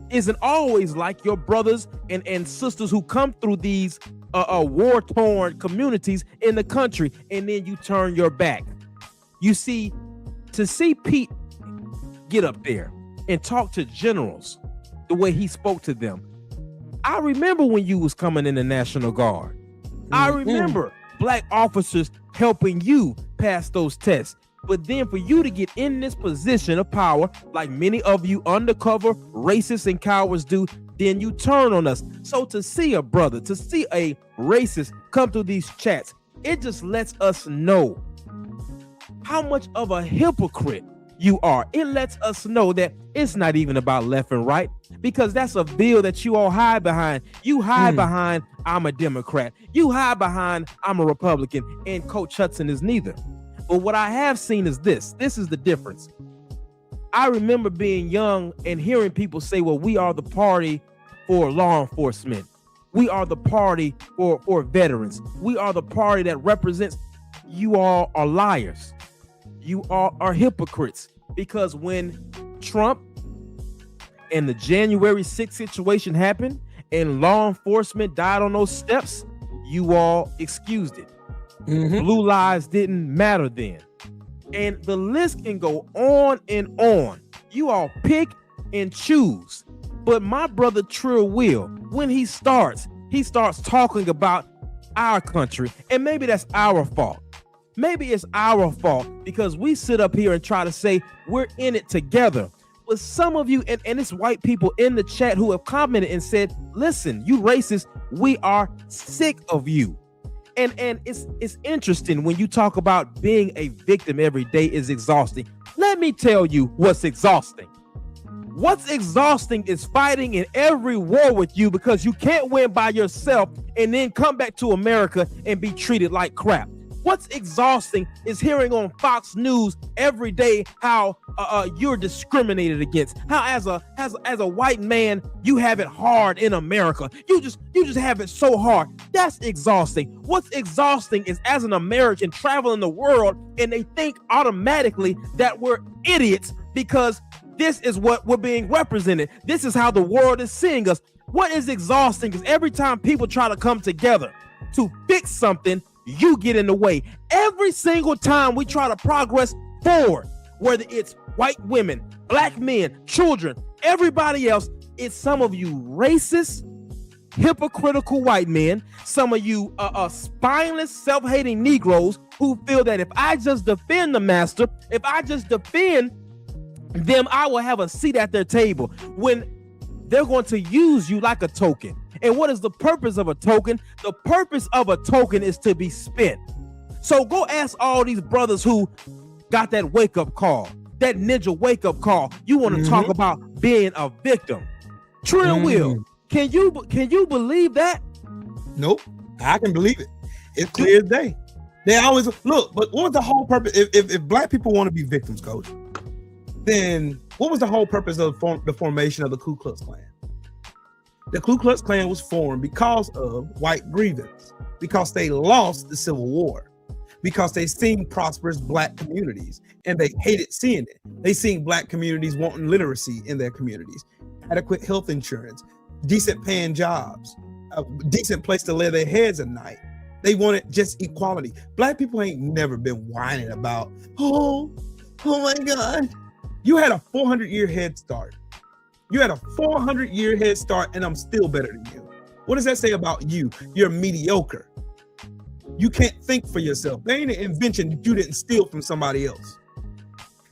isn't always like your brothers and sisters who come through these war-torn communities in the country, and then you turn your back. You see, to see Pete get up there and talk to generals the way he spoke to them, I remember when you was coming in the National Guard. I remember black officers helping you pass those tests. But then for you to get in this position of power, like many of you undercover racists and cowards do, then you turn on us. So to see a brother, to see a racist come through these chats, it just lets us know how much of a hypocrite you are. It lets us know that it's not even about left and right, because that's a veil that you all hide behind. You hide behind, I'm a Democrat. You hide behind, I'm a Republican, and Coach Hudson is neither. But what I have seen is this. This is the difference. I remember being young and hearing people say, well, we are the party for law enforcement. We are the party for veterans. We are the party that represents. You all are liars. You all are hypocrites. Because when Trump and the January 6th situation happened and law enforcement died on those steps, you all excused it. Blue lives didn't matter then. And the list can go on and on. You all pick and choose. But my brother Trill Will, when he starts talking about our country, and maybe that's our fault. Maybe it's our fault because we sit up here and try to say we're in it together. But some of you, and it's white people in the chat who have commented and said, listen, you racist, we are sick of you. And it's interesting when you talk about being a victim every day is exhausting. Let me tell you what's exhausting. What's exhausting is fighting in every war with you because you can't win by yourself and then come back to America and be treated like crap. What's exhausting is hearing on Fox News every day how you're discriminated against. How as a white man you have it hard in America. You just have it so hard. That's exhausting. What's exhausting is as an American traveling the world and they think automatically that we're idiots because this is what we're being represented. This is how the world is seeing us. What is exhausting is every time people try to come together to fix something, you get in the way. Every single time we try to progress forward, whether it's white women, black men, children, everybody else, it's some of you racist, hypocritical white men, some of you spineless, self-hating Negroes who feel that if I just defend the master, if I just defend them, I will have a seat at their table, when they're going to use you like a token. And what is the purpose of a token? The purpose of a token is to be spent. So go ask all these brothers who got that wake-up call, that ninja wake-up call. You want to talk about being a victim. Trill Will, can you believe that? Nope, I can believe it. It's clear as day. They always look, but what was the whole purpose? If black people want to be victims, coach, then what was the whole purpose of the formation of the Ku Klux Klan? The Ku Klux Klan was formed because of white grievance, because they lost the Civil War, because they seen prosperous black communities and they hated seeing it. They seen black communities wanting literacy in their communities, adequate health insurance, decent paying jobs, a decent place to lay their heads at night. They wanted just equality. Black people ain't never been whining about, oh my God. You had a 400-year head start. You had a 400-year head start, and I'm still better than you. What does that say about you? You're mediocre. You can't think for yourself. There ain't an invention that you didn't steal from somebody else.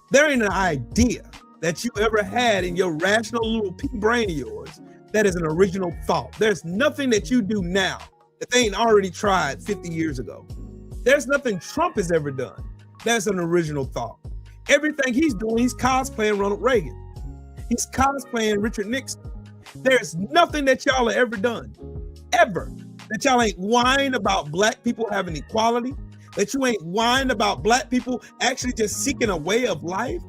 There ain't an idea that you ever had in your rational little pea brain of yours that is an original thought. There's nothing that you do now that they ain't already tried 50 years ago. There's nothing Trump has ever done that's an original thought. Everything he's doing, he's cosplaying Ronald Reagan. He's cosplaying Richard Nixon. There's nothing that y'all have ever done, ever, that y'all ain't whine about black people having equality, that you ain't whine about black people actually just seeking a way of life.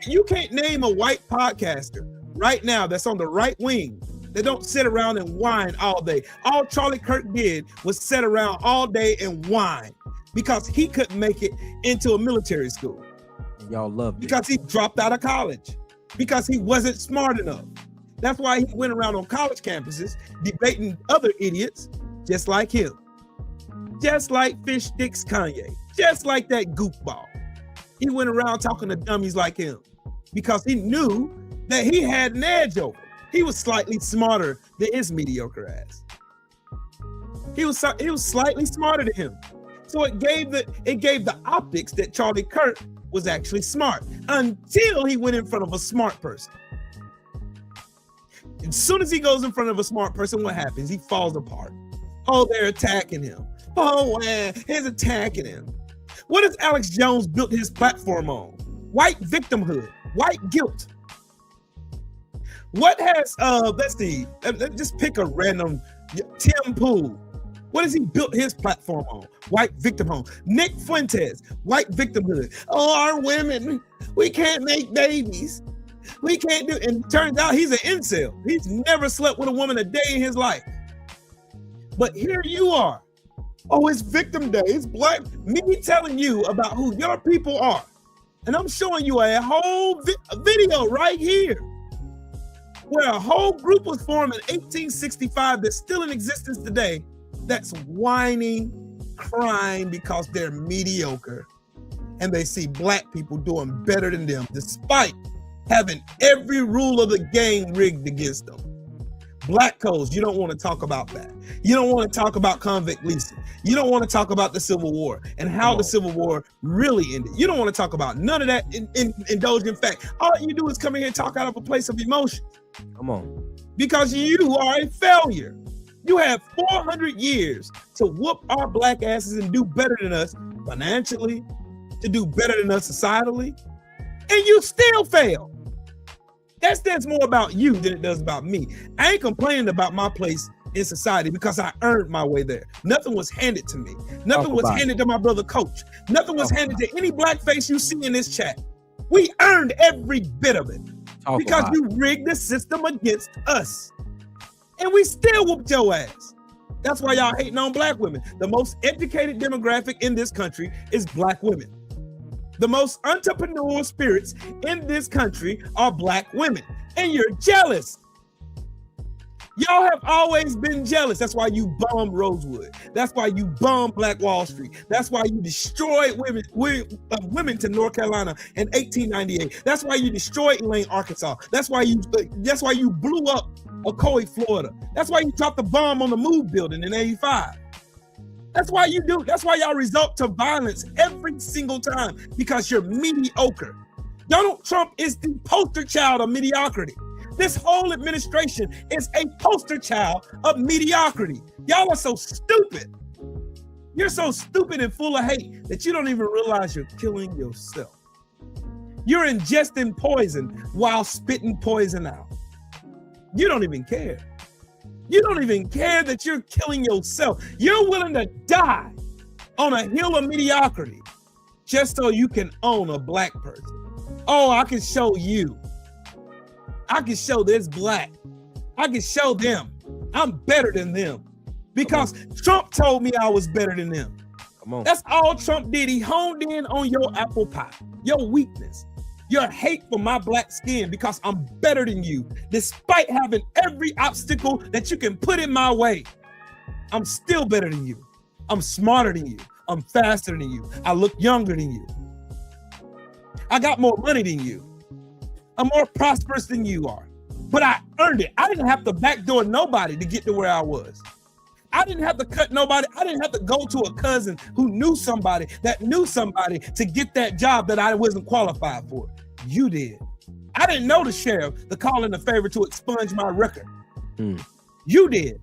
You can't name a white podcaster right now that's on the right wing that don't sit around and whine all day. All Charlie Kirk did was sit around all day and whine because he couldn't make it into a military school. Y'all love it. Because he dropped out of college, because he wasn't smart enough. That's why he went around on college campuses debating other idiots just like him, just like Fish Sticks Kanye, just like that goofball. He went around talking to dummies like him because he knew that he had an edge over him. He was slightly smarter than his mediocre ass. He was slightly smarter than him. So it gave the optics that Charlie Kirk was actually smart until he went in front of a smart person. As soon as he goes in front of a smart person, what happens? He falls apart. Oh, they're attacking him. Oh, man, he's attacking him. What has Alex Jones built his platform on? White victimhood, white guilt. What has, let's see, just pick a random, Tim Pool. What has he built his platform on? White victimhood. Nick Fuentes, white victimhood. Oh, our women, we can't make babies. We can't do, and it turns out he's an incel. He's never slept with a woman a day in his life. But here you are. Oh, it's victim day. It's black. Me telling you about who your people are. And I'm showing you a whole video right here where a whole group was formed in 1865 that's still in existence today, that's whining, crying because they're mediocre and they see black people doing better than them despite having every rule of the game rigged against them. Black codes, you don't want to talk about that. You don't want to talk about convict leasing. You don't want to talk about the Civil War and how the Civil War really ended. You don't want to talk about none of that indulge in fact. All you do is come in here and talk out of a place of emotion. Come on. Because you are a failure. You have 400 years to whoop our black asses and do better than us financially, to do better than us societally, and you still fail. That stands more about you than it does about me. I ain't complaining about my place in society because I earned my way there. Nothing was handed to me. Nothing was handed to my brother Coach. Nothing was handed to any black face you see in this chat. We earned every bit of it because you rigged the system against us. And we still whooped your ass. That's why y'all hating on black women. The most educated demographic in this country is black women. The most entrepreneurial spirits in this country are black women. And you're jealous. Y'all have always been jealous. That's why you bombed Rosewood. That's why you bombed Black Wall Street. That's why you destroyed women to North Carolina in 1898. That's why you destroyed Elaine, Arkansas. That's why you blew up Ocoee, Florida. That's why you dropped the bomb on the Move building in 85. That's why you do. That's why y'all resort to violence every single time, because you're mediocre. Donald Trump is the poster child of mediocrity. This whole administration is a poster child of mediocrity. Y'all are so stupid. You're so stupid and full of hate that you don't even realize you're killing yourself. You're ingesting poison while spitting poison out. You don't even care. You don't even care that you're killing yourself. You're willing to die on a hill of mediocrity just so you can own a black person. Oh, I can show you. I can show this black. I can show them I'm better than them because Trump told me I was better than them. Come on. That's all Trump did. He honed in on your apple pie, your weakness, your hate for my black skin because I'm better than you. Despite having every obstacle that you can put in my way, I'm still better than you. I'm smarter than you. I'm faster than you. I look younger than you. I got more money than you. I'm more prosperous than you are, but I earned it. I didn't have to backdoor nobody to get to where I was. I didn't have to cut nobody. I didn't have to go to a cousin who knew somebody that knew somebody to get that job that I wasn't qualified for. You did. I didn't know the sheriff to call in a favor to expunge my record. You did.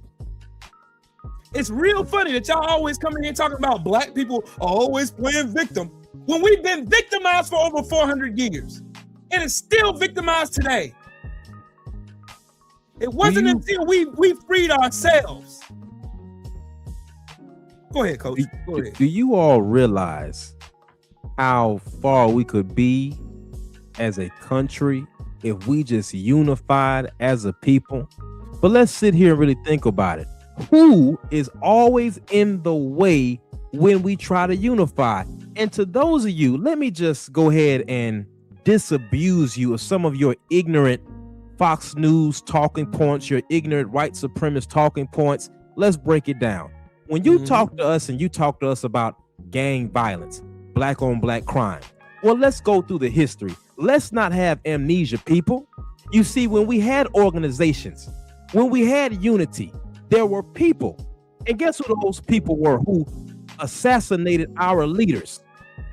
It's real funny that y'all always come in here talking about black people are always playing victim when we've been victimized for over 400 years. And it's still victimized today. It wasn't until we freed ourselves. Go ahead, Coach. Go ahead. Do you all realize how far we could be as a country if we just unified as a people? But let's sit here and really think about it. Who is always in the way when we try to unify? And to those of you, let me just go ahead and disabuse you of some of your ignorant Fox News talking points, your ignorant white supremacist talking points. Let's break it down. When you talk to us and you talk to us about gang violence, black on black crime, well, let's go through the history. Let's not have amnesia, people. You see, when we had organizations, when we had unity, there were people. And guess who those people were who assassinated our leaders?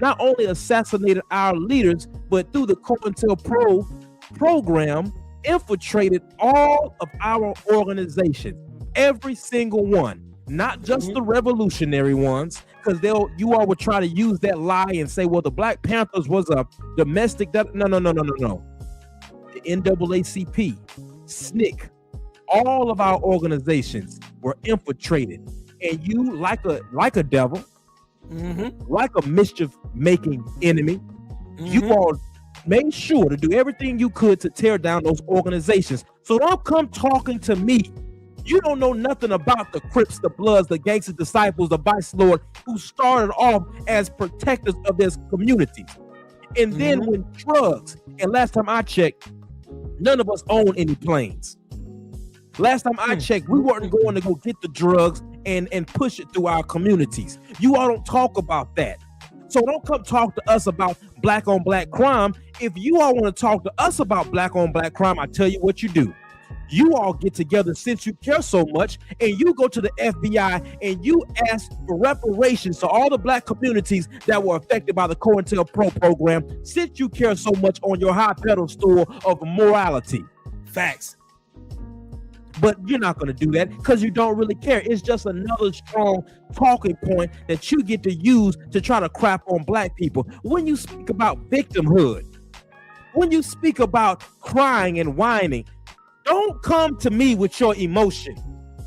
Not only assassinated our leaders, but through the COINTELPRO program, infiltrated all of our organizations, every single one, not just the revolutionary ones, because you all would try to use that lie and say, well, the Black Panthers was a domestic. No. The NAACP, SNCC, all of our organizations were infiltrated, and you, like a devil, like a mischief-making enemy, you all made sure to do everything you could to tear down those organizations. So don't come talking to me. You don't know nothing about the Crips, the Bloods, the Gangster Disciples, the Vice Lord, who started off as protectors of their communities. And then when drugs, and last time I checked, none of us own any planes. Last time I checked, we weren't going to go get the drugs and push it through our communities. You all don't talk about that. So don't come talk to us about black on black crime. If you all want to talk to us about black on black crime, I tell you what you do. You all get together, since you care so much, and you go to the FBI and you ask for reparations to all the black communities that were affected by the COINTELPRO program, since you care so much on your high pedestal of morality. Facts. But you're not going to do that because you don't really care. It's just another strong talking point that you get to use to try to crap on black people. When you speak about victimhood, when you speak about crying and whining, don't come to me with your emotion.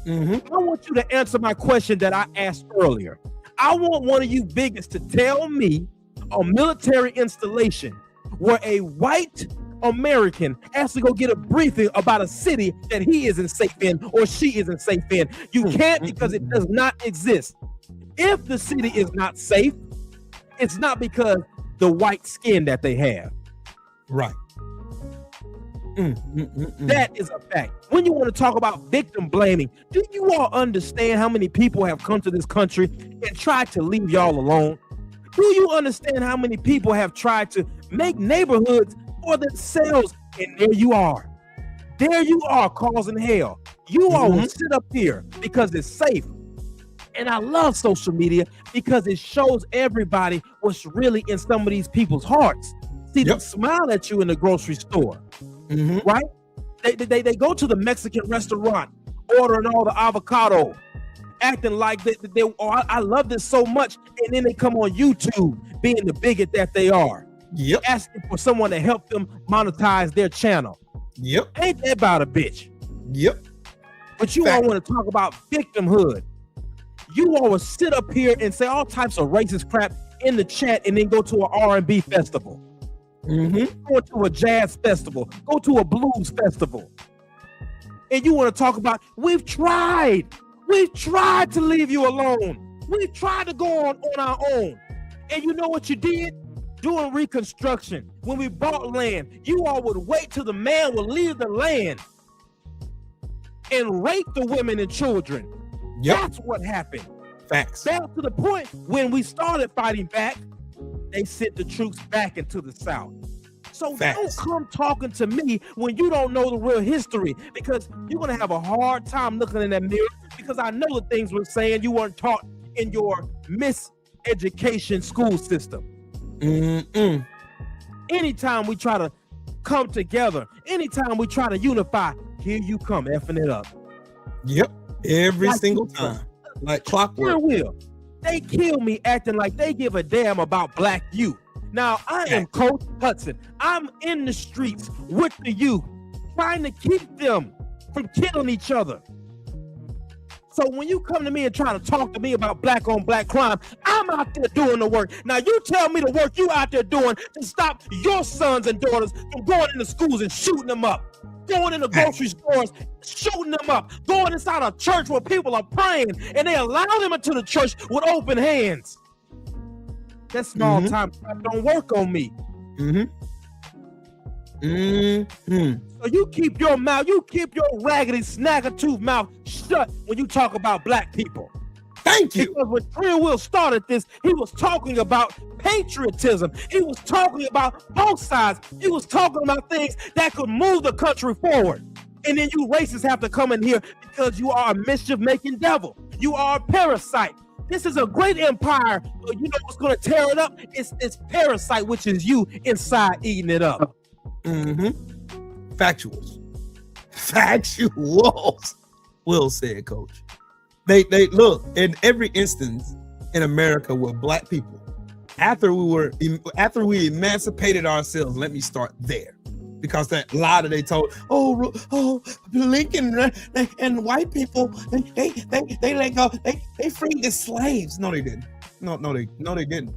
Mm-hmm. I want you to answer my question that I asked earlier. I want one of you bigots to tell me a military installation where a white American has to go get a briefing about a city that he isn't safe in or she isn't safe in. You can't, because it does not exist. If the city is not safe, it's not because the white skin that they have. Right. That is a fact. When you want to talk about victim blaming, do you all understand how many people have come to this country and tried to leave y'all alone? Do you understand how many people have tried to make neighborhoods for themselves? And there you are. There you are causing hell. You all will sit up here because it's safe. And I love social media because it shows everybody what's really in some of these people's hearts. See, they smile at you in the grocery store, right? They go to the Mexican restaurant, ordering all the avocado, acting like I love this so much, and then they come on YouTube being the bigot that they are. Asking for someone to help them monetize their channel. Ain't that about a bitch? But you all want to talk about victimhood. You always sit up here and say all types of racist crap in the chat, and then go to an R&B festival. Go to a jazz festival, go to a blues festival. And you want to talk about, we've tried to leave you alone. We've tried to go on our own. And you know what you did? During Reconstruction, when we bought land, you all would wait till the man would leave the land and rape the women and children. That's what happened. Facts. Down to the point when we started fighting back, they sent the troops back into the South. So don't come talking to me when you don't know the real history, because you're going to have a hard time looking in that mirror, because I know the things we're saying you weren't taught in your miseducation school system. Anytime we try to come together, anytime we try to unify, here you come effing it up. Every single time. Like clockwork. They kill me acting like they give a damn about black youth. Now, I am Coach Hudson. I'm in the streets with the youth, trying to keep them from killing each other. So when you come to me and try to talk to me about black on black crime, I'm out there doing the work. Now you tell me the work you out there doing to stop your sons and daughters from going into schools and shooting them up, going into grocery stores, shooting them up, going inside a church where people are praying and they allow them into the church with open hands. That small time crap don't work on me. So you keep your mouth, you keep your raggedy snagger-tooth mouth shut when you talk about black people. Thank you. Because when Free Will started this, he was talking about patriotism. He was talking about both sides. He was talking about things that could move the country forward. And then you racists have to come in here because you are a mischief-making devil. You are a parasite. This is a great empire, but you know what's going to tear it up? It's parasite, which is you inside eating it up. Factuals. Will said, Coach. They look, in every instance in America with black people, after we emancipated ourselves, let me start there. Because that lie that they told, Lincoln and white people, they let go, they freed the slaves. No, they didn't. No, they didn't.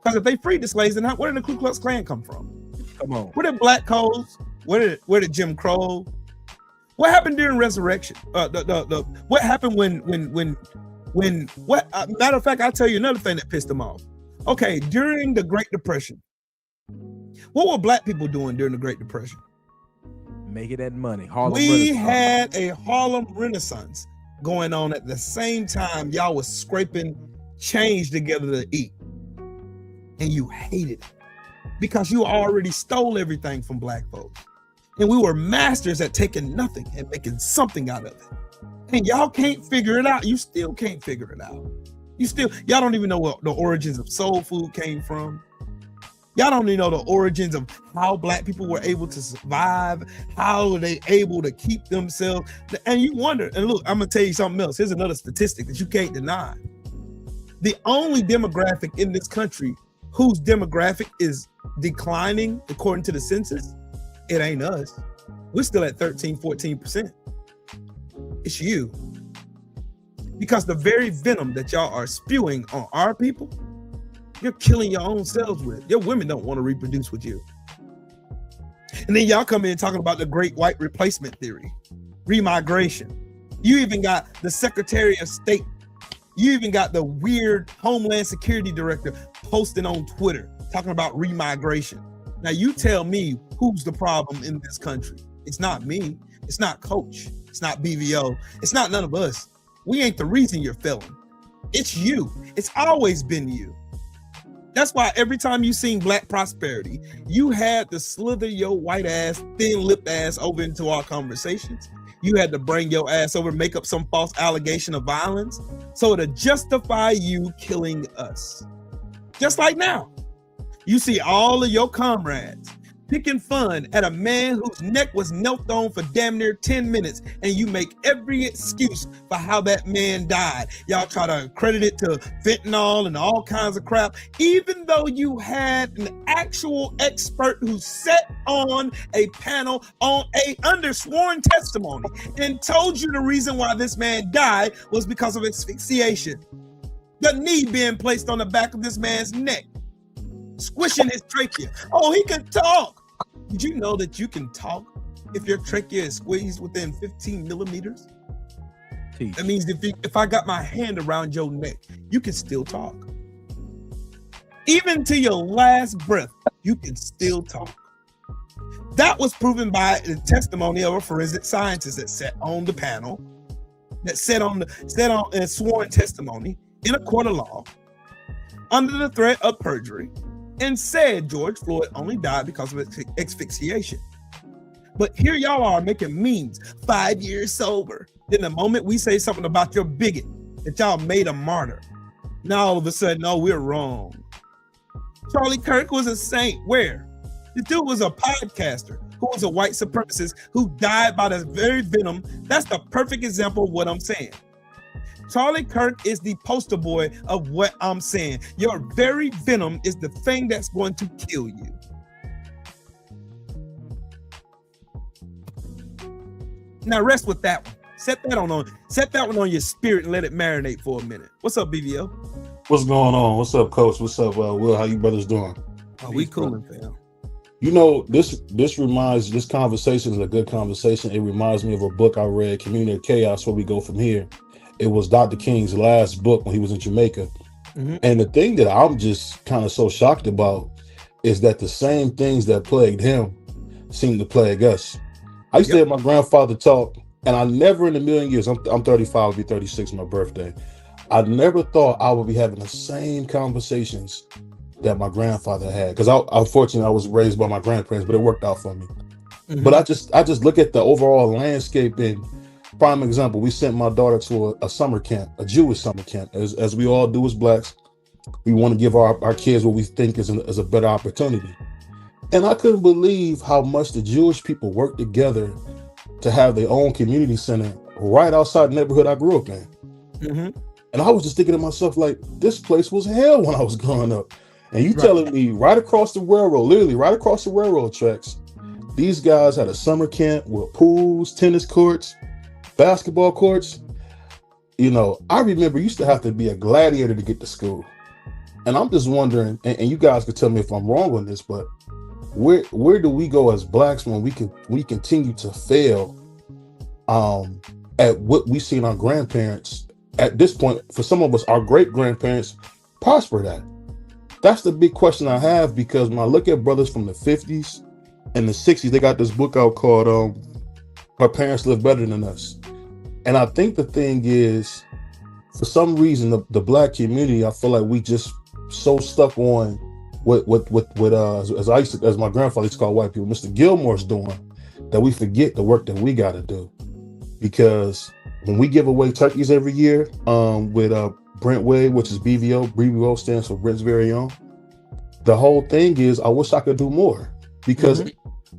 Because if they freed the slaves, then where did the Ku Klux Klan come from? Come on. Where did black codes? Where did Jim Crow? What happened during Resurrection? What happened when matter of fact, I'll tell you another thing that pissed them off. Okay, during the Great Depression, what were black people doing during the Great Depression? Making that money. We had a Harlem Renaissance going on at the same time y'all was scraping change together to eat. And you hated it because you already stole everything from black folks. And we were masters at taking nothing and making something out of it. And y'all can't figure it out. You still can't figure it out. Y'all don't even know what the origins of soul food came from. Y'all don't even know the origins of how black people were able to survive, how they able to keep themselves. And you wonder, and look, I'm gonna tell you something else. Here's another statistic that you can't deny. The only demographic in this country whose demographic is declining according to the census, it ain't us. We're still at 13, 14%. It's you. Because the very venom that y'all are spewing on our people, you're killing your own selves with. Your women don't want to reproduce with you. And then y'all come in talking about the great white replacement theory, remigration. You even got the Secretary of State. You even got the weird Homeland Security Director posting on Twitter talking about remigration. Now you tell me who's the problem in this country. It's not me. It's not Coach. It's not BVO. It's not none of us. We ain't the reason you're failing. It's you. It's always been you. That's why every time you seen Black prosperity, you had to slither your white ass, thin-lipped ass over into our conversations. You had to bring your ass over, make up some false allegation of violence so to justify you killing us. Just like now, you see all of your comrades picking fun at a man whose neck was knelt on for damn near 10 minutes, and you make every excuse for how that man died. Y'all try to credit it to fentanyl and all kinds of crap, even though you had an actual expert who sat on a panel on a undersworn testimony and told you the reason why this man died was because of asphyxiation. The knee being placed on the back of this man's neck, squishing his trachea. Oh, he could talk. Did you know that you can talk if your trachea is squeezed within 15 millimeters? That means if I got my hand around your neck, you can still talk. Even to your last breath, you can still talk. That was proven by the testimony of a forensic scientist that sat on the panel, that sat on sworn testimony in a court of law under the threat of perjury, and said George Floyd only died because of asphyxiation. But here y'all are making memes, 5 years sober. Then the moment we say something about your bigot, that y'all made a martyr, now all of a sudden, no, we're wrong. Charlie Kirk was a saint. Where? The dude was a podcaster who was a white supremacist who died by this very venom. That's the perfect example of what I'm saying. Charlie Kirk is the poster boy of what I'm saying. Your very venom is the thing that's going to kill you. Now rest with that one. Set that one on your spirit and let it marinate for a minute. What's up, BVO? What's going on? What's up, Coach? What's up, Will? How you brothers doing? Oh, we cooling, fam. You know, this conversation is a good conversation. It reminds me of a book I read, Community of Chaos, Where We Go From Here. It was Dr. King's last book when he was in Jamaica. Mm-hmm. And the thing that I'm just kind of so shocked about is that the same things that plagued him seem to plague us. I used to hear my grandfather talk, and I never in a million years, I'm 35, I'll be 36 my birthday. I never thought I would be having the same conversations that my grandfather had. Because unfortunately, I was raised by my grandparents, but it worked out for me. Mm-hmm. But I just look at the overall landscape. And prime example, we sent my daughter to a summer camp, a Jewish summer camp. As we all do as Blacks, we want to give our kids what we think is a better opportunity. And I couldn't believe how much the Jewish people worked together to have their own community center right outside the neighborhood I grew up in. Mm-hmm. And I was just thinking to myself, like, this place was hell when I was growing up. And you telling me right across the railroad, literally right across the railroad tracks, these guys had a summer camp with pools, tennis courts, basketball courts. You know, I remember you used to have to be a gladiator to get to school. And I'm just wondering, and you guys could tell me if I'm wrong on this, but where do we go as Blacks when we continue to fail at what we seen our grandparents at this point? For some of us, our great grandparents prospered at. That's the big question I have, because when I look at brothers from the 50s and the 60s, they got this book out called Our Parents Live Better Than Us. And I think the thing is, for some reason, the Black community, I feel like we just so stuck on what as my grandfather used to call white people, Mr. Gilmore's doing, that we forget the work that we got to do. Because when we give away turkeys every year with Brentway, which is BVO. BVO stands for Brent's Very Own. The whole thing is, I wish I could do more, because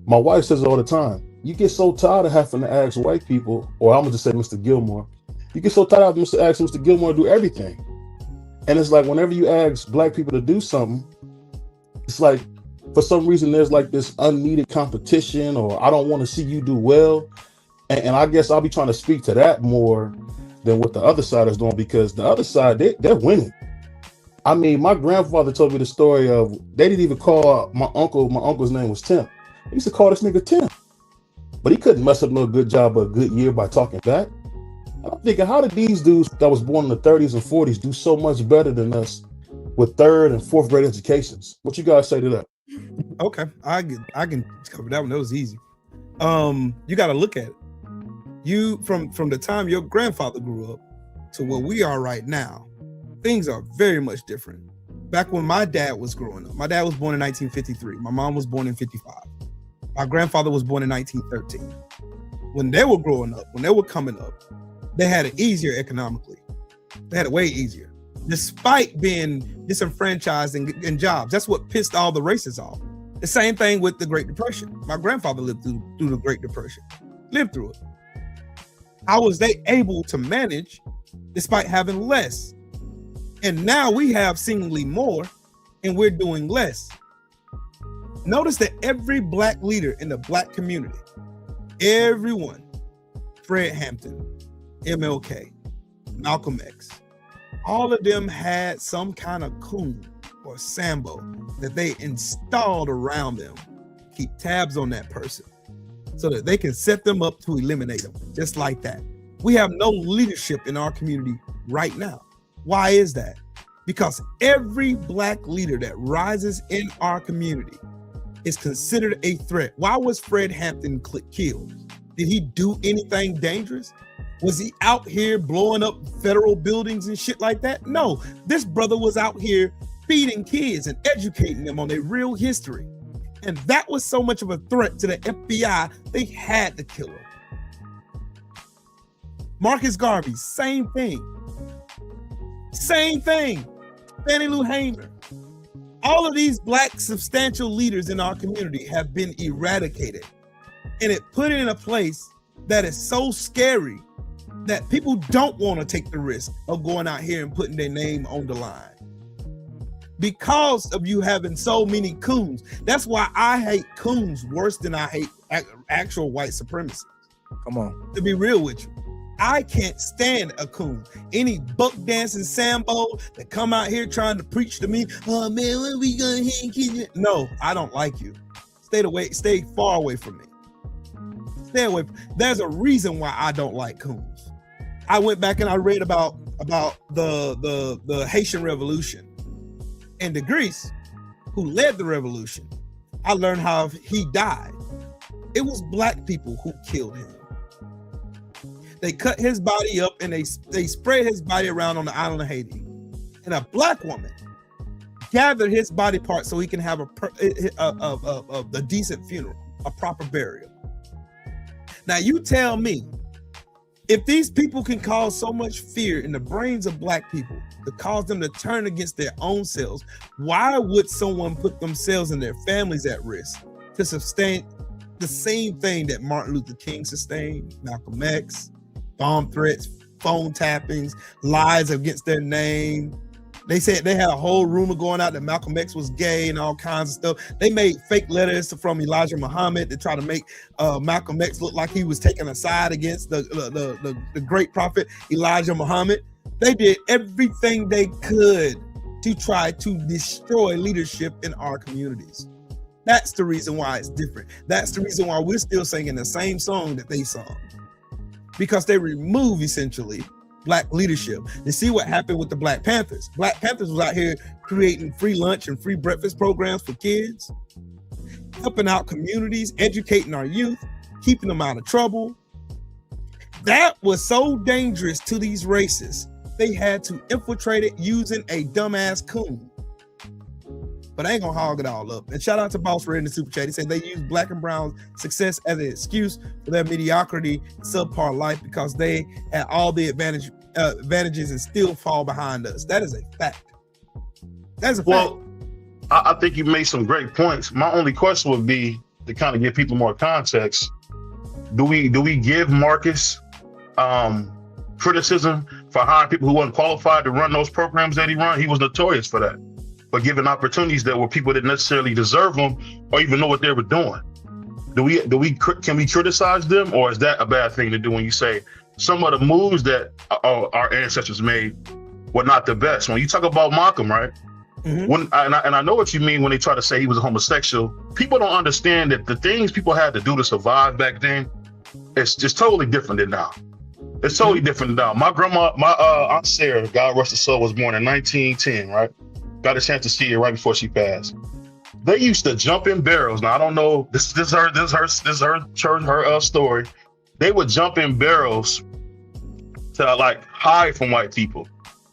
my wife says it all the time. You get so tired of having to ask white people, or I'm gonna just say Mr. Gilmore. You get so tired of asking Mr. Gilmore to do everything, and it's like whenever you ask Black people to do something, it's like for some reason there's like this unneeded competition, or I don't want to see you do well, and I guess I'll be trying to speak to that more. than what the other side is doing, because the other side, they're winning. I mean, my grandfather told me the story of, they didn't even call my uncle's name was Tim. He used to call this nigga Tim. But he couldn't mess up no good job or a good year by talking back. I'm thinking, how did these dudes that was born in the 30s and 40s do so much better than us with 3rd and 4th grade educations? What you guys say to that? Okay, I can cover that one. That was easy. You got to look at it. You from the time your grandfather grew up to where we are right now, things are very much different. Back when my dad was growing up, my dad was born in 1953. My mom was born in 55. My grandfather was born in 1913. When they were growing up, when they were coming up, they had it easier economically. They had it way easier, despite being disenfranchised in jobs. That's what pissed all the races off. The same thing with the Great Depression. My grandfather lived through the Great Depression, lived through it. How was they able to manage despite having less? And now we have seemingly more and we're doing less. Notice that every black leader in the black community, everyone, Fred Hampton, MLK, Malcolm X, all of them had some kind of coon or Sambo that they installed around them, keep tabs on that person so that they can set them up to eliminate them, just like that. We have no leadership in our community right now. Why is that? Because every black leader that rises in our community is considered a threat. Why was Fred Hampton killed? Did he do anything dangerous? Was he out here blowing up federal buildings and shit like that? No, this brother was out here feeding kids and educating them on their real history. And that was so much of a threat to the FBI, they had to kill him. Marcus Garvey, same thing. Same thing. Fannie Lou Hamer. All of these black substantial leaders in our community have been eradicated. And it put in a place that is so scary that people don't want to take the risk of going out here and putting their name on the line. Because of you having so many coons. That's why I hate coons worse than I hate actual white supremacists. Come on. To be real with you. I can't stand a coon. Any buck dancing Sambo that come out here trying to preach to me, oh man, when we gonna hit and kill you? No, I don't like you. Stay far away from me. Stay away. There's a reason why I don't like coons. I went back and I read about the Haitian Revolution. And de Grease, who led the revolution, I learned how he died. It was black people who killed him. They cut his body up and they spread his body around on the island of Haiti. And a black woman gathered his body parts so he can have a decent funeral, a proper burial. Now you tell me, if these people can cause so much fear in the brains of black people to cause them to turn against their own selves, why would someone put themselves and their families at risk to sustain the same thing that Martin Luther King sustained, Malcolm X, bomb threats, phone tappings, lies against their name? They said they had a whole rumor going out that Malcolm X was gay and all kinds of stuff. They made fake letters from Elijah Muhammad to try to make Malcolm X look like he was taking a side against the great prophet Elijah Muhammad. They did everything they could to try to destroy leadership in our communities. That's the reason why it's different. That's the reason why we're still singing the same song that they sung. Because they remove essentially black leadership. You see what happened with the Black Panthers. Black Panthers was out here creating free lunch and free breakfast programs for kids, helping out communities, educating our youth, keeping them out of trouble. That was so dangerous to these races, they had to infiltrate it using a dumbass coon. But I ain't gonna hog it all up. And shout out to Boss Red in the Super Chat. He said they use black and brown success as an excuse for their mediocrity, subpar life, because they had all the advantages and still fall behind us. That is a fact. That's a fact. Well, I think you made some great points. My only question would be, to kind of give people more context, do we give Marcus criticism for hiring people who weren't qualified to run those programs that he run? He was notorious for that. But giving opportunities that were people that didn't necessarily deserve them or even know what they were doing. Can we criticize them, or is that a bad thing to do when you say some of the moves that our ancestors made were not the best. When you talk about Malcolm, right? Mm-hmm. I know what you mean when they try to say he was a homosexual. People don't understand that the things people had to do to survive back then, it's just totally different than now. It's totally different now. My grandma, my Aunt Sarah, God rest her soul, was born in 1910, right? Got a chance to see her right before she passed. They used to jump in barrels. Now I don't know. This is her story. They would jump in barrels to like hide from white people,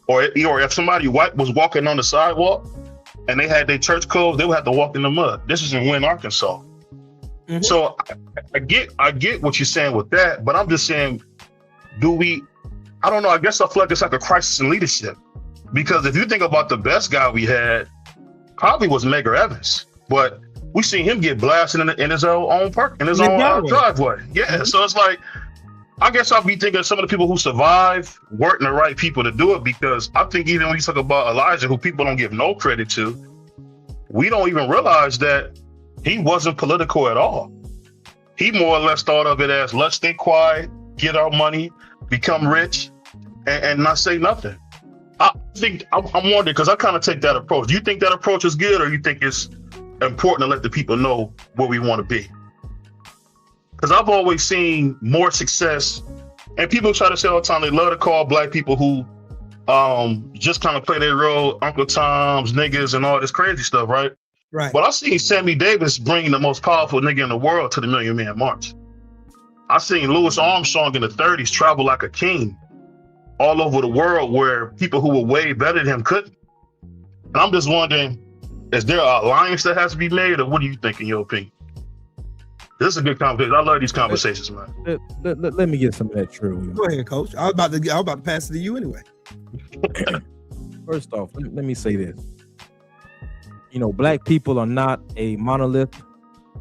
or if somebody white was walking on the sidewalk and they had their church clothes, they would have to walk in the mud. This is in Wynn, Arkansas. Mm-hmm. So I get what you're saying with that, but I'm just saying, I don't know. I guess I feel like it's like a crisis in leadership, because if you think about the best guy we had, probably was Medgar Evers, but we seen him get blasted in his own park, in his own driveway. Yeah, mm-hmm. So it's like, I guess I'll be thinking some of the people who survived weren't the right people to do it, because I think even when you talk about Elijah, who people don't give no credit to, we don't even realize that he wasn't political at all. He more or less thought of it as, let's stay quiet, get our money, become rich, and not say nothing. I think I'm wondering, because I kind of take that approach. Do you think that approach is good, or you think it's important to let the people know where we want to be? Because I've always seen more success, and people try to say all the time they love to call black people who just kind of play their role, Uncle Toms, niggas, and all this crazy stuff, right? Right. But I've seen Sammy Davis bring the most powerful nigga in the world to the Million Man March. I've seen Louis Armstrong in the 30s travel like a king all over the world, where people who were way better than him couldn't. And I'm just wondering, is there an alliance that has to be made, or what do you think, in your opinion? This is a good conversation. I love these conversations, man. Let me get some of that true. Go ahead, Coach. I was about to pass it to you anyway. First off, let me say this. You know, black people are not a monolith.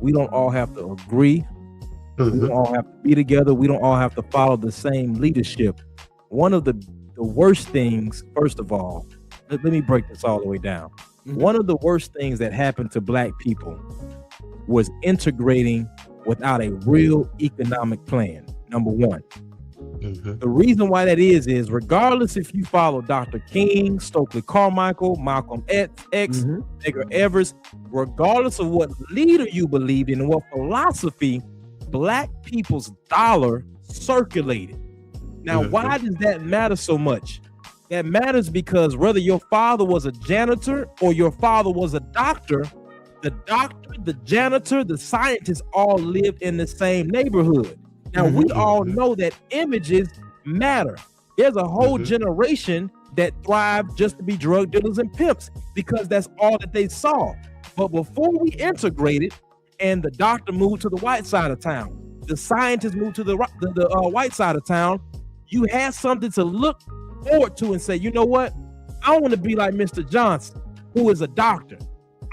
We don't all have to agree. Mm-hmm. We don't all have to be together. We don't all have to follow the same leadership. One of the worst things, first of all, let me break this all the way down. Mm-hmm. One of the worst things that happened to black people was integrating without a real economic plan, number one. Mm-hmm. The reason why that is regardless if you follow Dr. King, Stokely Carmichael, Malcolm X, mm-hmm. Medgar Evers, regardless of what leader you believed in and what philosophy, black people's dollar circulated. Now, mm-hmm. why does that matter so much? That matters because whether your father was a janitor or your father was a doctor, the janitor, the scientist all lived in the same neighborhood. Now, mm-hmm. we all know that images matter. There's a whole mm-hmm. generation that thrived just to be drug dealers and pimps because that's all that they saw. But before we integrated and the doctor moved to the white side of town, the scientist moved to the white side of town, you had something to look forward to and say, you know what? I want to be like Mr. Johnson, who is a doctor.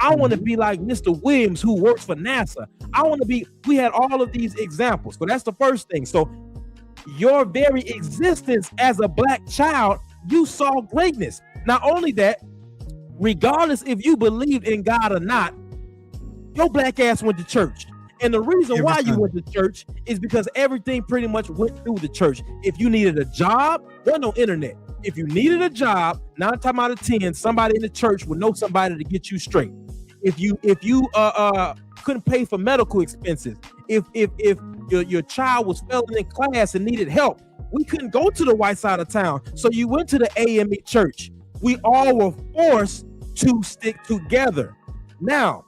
I want to be like Mr. Williams, who works for NASA. We had all of these examples. So that's the first thing. So your very existence as a black child, you saw greatness. Not only that, regardless if you believed in God or not, your black ass went to church. And the reason why you went to church is because everything pretty much went through the church. If you needed a job, there was no internet. If you needed a job, 9 times out of 10, somebody in the church would know somebody to get you straight. If you couldn't pay for medical expenses, if your child was failing in class and needed help, we couldn't go to the white side of town. So you went to the AME church. We all were forced to stick together. Now,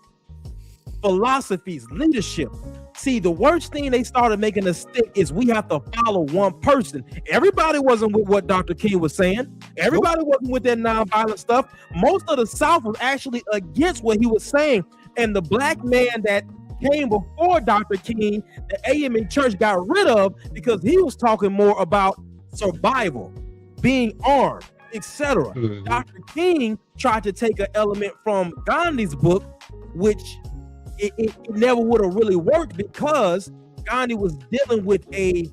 philosophies, leadership. See, the worst thing they started making us stick is we have to follow one person. Everybody wasn't with what Dr. King was saying. Everybody wasn't with that nonviolent stuff. Most of the South was actually against what he was saying. And the black man that came before Dr. King, the AME church got rid of because he was talking more about survival, being armed, etc. Mm-hmm. Dr. King tried to take an element from Gandhi's book, which it never would have really worked because Gandhi was dealing with a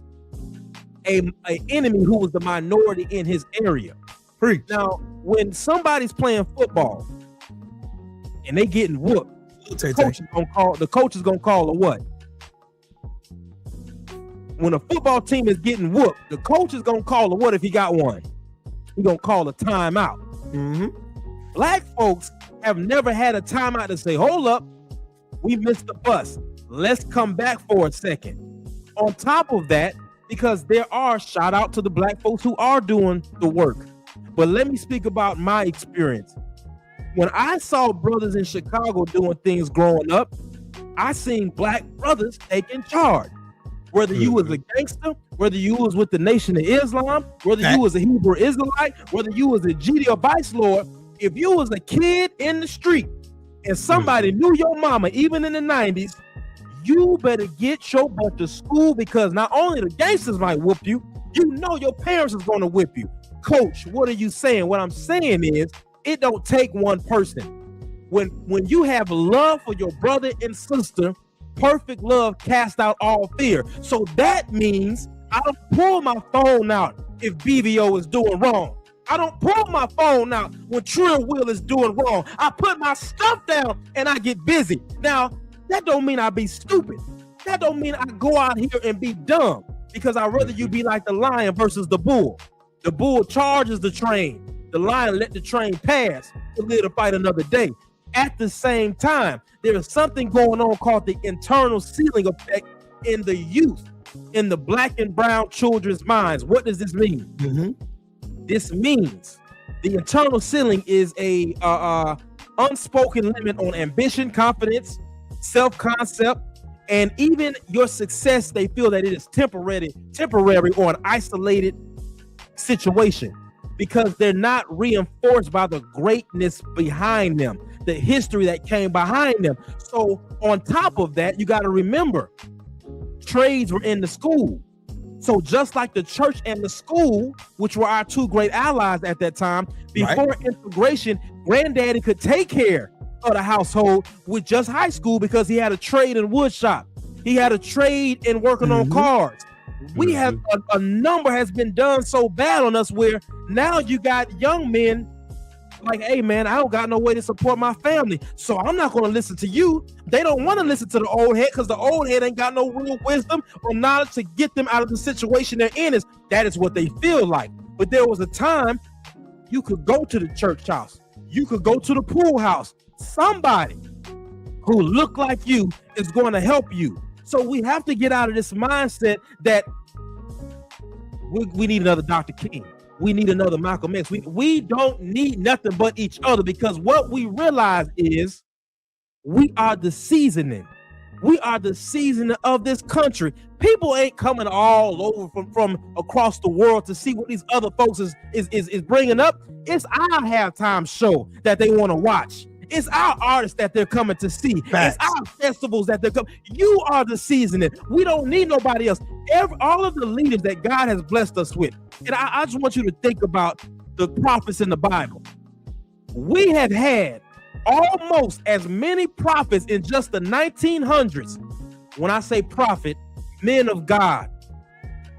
enemy who was the minority in his area. Preach. Now, when somebody's playing football and they getting whooped, the coach is gonna call a what? when a football team is getting whooped, the coach is gonna call a what if he got one? He's gonna call a timeout. Black folks have never had a timeout to say, hold up, we missed the bus. Let's come back for a second. On top of that, because there are, shout out to the black folks who are doing the work. But let me speak about my experience. When I saw brothers in Chicago doing things growing up, I seen black brothers taking charge. Whether you was a gangster, whether you was with the Nation of Islam, whether you was a Hebrew Israelite, whether you was a GD Vice Lord, if you was a kid in the street and somebody knew your mama, even in the 90s, you better get your butt to school, because not only the gangsters might whoop you, you know your parents is going to whip you. Coach, what are you saying? What I'm saying is, it don't take one person. When you have love for your brother and sister, perfect love casts out all fear. So that means I don't pull my phone out if BVO is doing wrong. I don't pull my phone out when Trill Will is doing wrong. I put my stuff down and I get busy. Now, that don't mean I be stupid. That don't mean I go out here and be dumb, because I'd rather you be like the lion versus the bull. The bull charges the train. The lion let the train pass to live to fight another day. At the same time, there is something going on called the internal ceiling effect in the youth, in the black and brown children's minds. What does this mean? This means the internal ceiling is a unspoken limit on ambition, confidence, self-concept, and even your success. They feel that it is temporary or an isolated situation, because they're not reinforced by the greatness behind them, the history that came behind them. So on top of that, you got to remember, trades were in the school. So just like the church and the school, which were our two great allies at that time, before integration, granddaddy could take care of the household with just high school, because he had a trade in wood shop. He had a trade in working on cars. We have a number has been done so bad on us, where now you got young men like, hey man, I don't got no way to support my family, so I'm not going to listen to you. They don't want to listen to the old head, because the old head ain't got no real wisdom or knowledge to get them out of the situation they're in. That is what they feel like. But there was a time you could go to the church house, you could go to the pool house. Somebody who looked like you is going to help you. So we have to get out of this mindset that we need another Dr. King. We need another Malcolm X. We don't need nothing but each other, because what we realize is we are the seasoning. We are the seasoning of this country. People ain't coming all over from across the world to see what these other folks is bringing up. It's our halftime show that they want to watch. It's our artists that they're coming to see. Facts. It's our festivals that they're coming. You are the seasoning. We don't need nobody else. All of the leaders that God has blessed us with. And I just want you to think about the prophets in the Bible. We have had almost as many prophets in just the 1900s. When I say prophet, men of God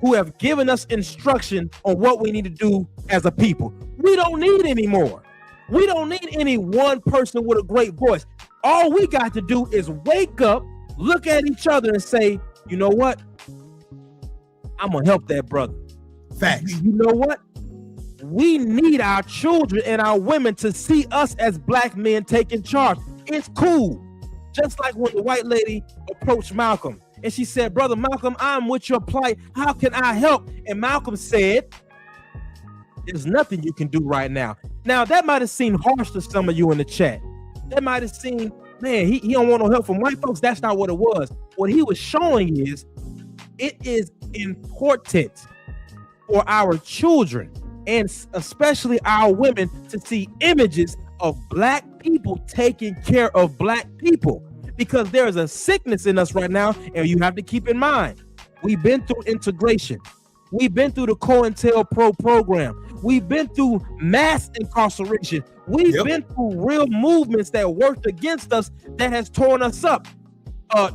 who have given us instruction on what we need to do as a people. We don't need any more. We don't need any one person with a great voice. All we got to do is wake up, look at each other and say, you know what? I'm going to help that brother. Facts. You know what? We need our children and our women to see us as black men taking charge. It's cool. Just like when the white lady approached Malcolm and she said, Brother Malcolm, I'm with your plight. How can I help? And Malcolm said, there's nothing you can do right now. Now, that might have seemed harsh to some of you in the chat. That might have seemed, man, he don't want no help from white folks. That's not what it was. What he was showing is, it is important for our children and especially our women to see images of black people taking care of black people, because there is a sickness in us right now, and you have to keep in mind, we've been through integration. We've been through the COINTELPRO program. We've been through mass incarceration. We've been through real movements that worked against us that has torn us up.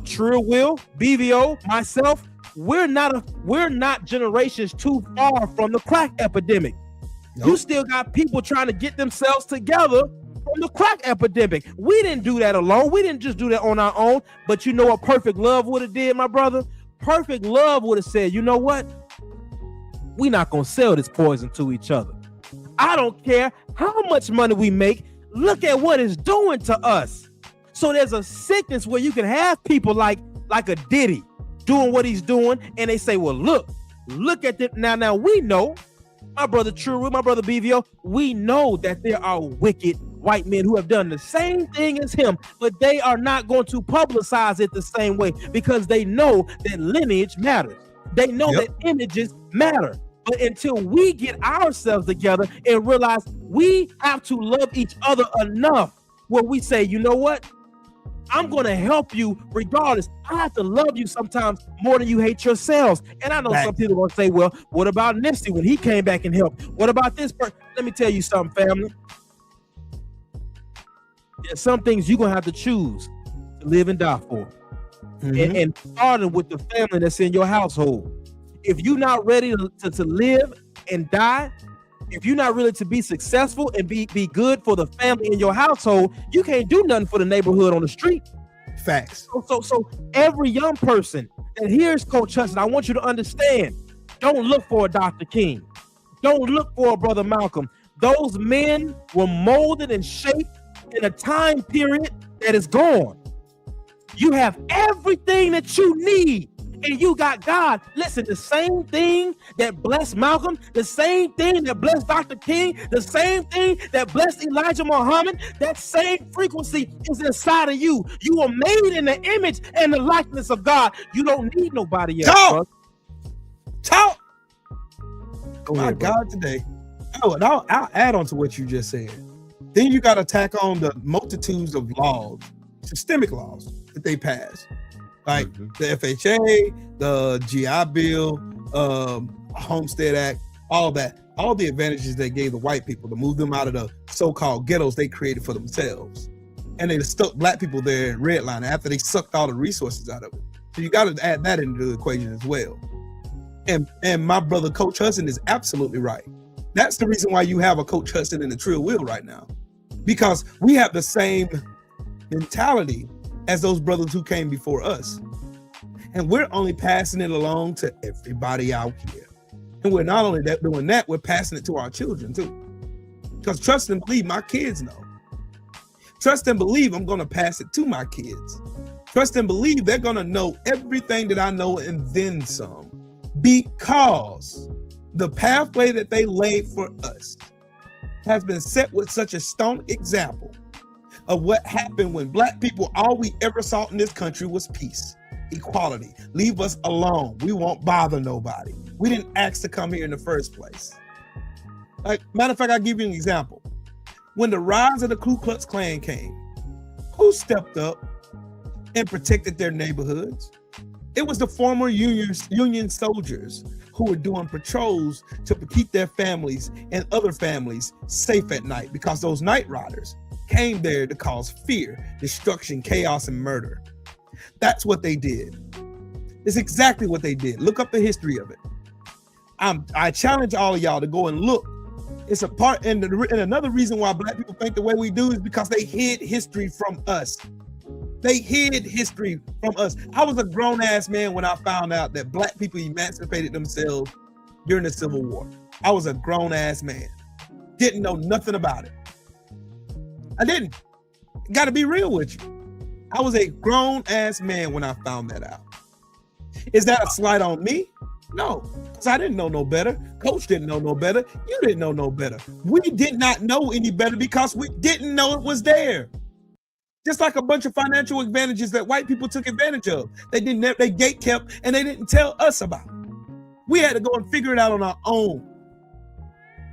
Trill Will, BVO, myself, we're not generations too far from the crack epidemic. Nope. You still got people trying to get themselves together from the crack epidemic. We didn't do that alone. We didn't just do that on our own. But you know what Perfect Love would have did, my brother? perfect love would have said, you know what? We're not going to sell this poison to each other. I don't care how much money we make. Look at what it's doing to us. So there's a sickness where you can have people like a Diddy doing what he's doing, and they say, well, look at it. Now we know, my brother True, my brother BVO, we know that there are wicked white men who have done the same thing as him, but they are not going to publicize it the same way because they know that lineage matters. They know that images matter. But until we get ourselves together and realize we have to love each other enough where we say, you know what? I'm going to help you regardless. I have to love you sometimes more than you hate yourselves. And I know some people are going to say, well, what about Nipsey when he came back and helped? What about this person? Let me tell you something, family. There's some things you're going to have to choose to live and die for. And starting with the family that's in your household. If you're not ready to live and die, if you're not ready to be successful and be good for the family in your household, you can't do nothing for the neighborhood on the street. Facts. So every young person that hears Coach Hudson, I want you to understand, don't look for a Dr. King. Don't look for a Brother Malcolm. Those men were molded and shaped in a time period that is gone. You have everything that you need. And you got God. Listen, the same thing that blessed Malcolm, the same thing that blessed Dr. King, the same thing that blessed Elijah Muhammad, that same frequency is inside of you. You are made in the image and the likeness of God. You don't need nobody else. Talk. Go My ahead, bro. God, today. Oh, and I'll add on to what you just said. Then you got to tack on the multitudes of laws, systemic laws that they pass. Like the FHA, the GI Bill, Homestead Act, all that, all the advantages they gave the white people to move them out of the so-called ghettos they created for themselves. And they stuck black people there in redlining after they sucked all the resources out of it. So you got to add that into the equation as well. And my brother Coach Hudson is absolutely right. That's the reason why you have a Coach Hudson in the Trill Wheel right now. Because we have the same mentality as those brothers who came before us. And we're only passing it along to everybody out here. And we're not only doing that, we're passing it to our children too. Because trust and believe, my kids know. Trust and believe I'm going to pass it to my kids. Trust and believe they're going to know everything that I know and then some. Because the pathway that they laid for us has been set with such a stone example of what happened when black people, all we ever saw in this country was peace, equality. Leave us alone. We won't bother nobody. We didn't ask to come here in the first place. Like, matter of fact, I'll give you an example. When the rise of the Ku Klux Klan came, who stepped up and protected their neighborhoods? It was the former Union soldiers who were doing patrols to keep their families and other families safe at night, because those night riders came there to cause fear, destruction, chaos, and murder. That's what they did. It's exactly what they did. Look up the history of it. I challenge all of y'all to go and look. It's a part, and another reason why black people think the way we do is because they hid history from us. They hid history from us. I was a grown-ass man when I found out that black people emancipated themselves during the Civil War. I was a grown-ass man. Didn't know nothing about it. I didn't. Got to be real with you. I was a grown-ass man when I found that out. Is that a slight on me? No, because I didn't know no better. Coach didn't know no better. You didn't know no better. We did not know any better because we didn't know it was there. Just like a bunch of financial advantages that white people took advantage of. They gatekept and they didn't tell us about. We had to go and figure it out on our own.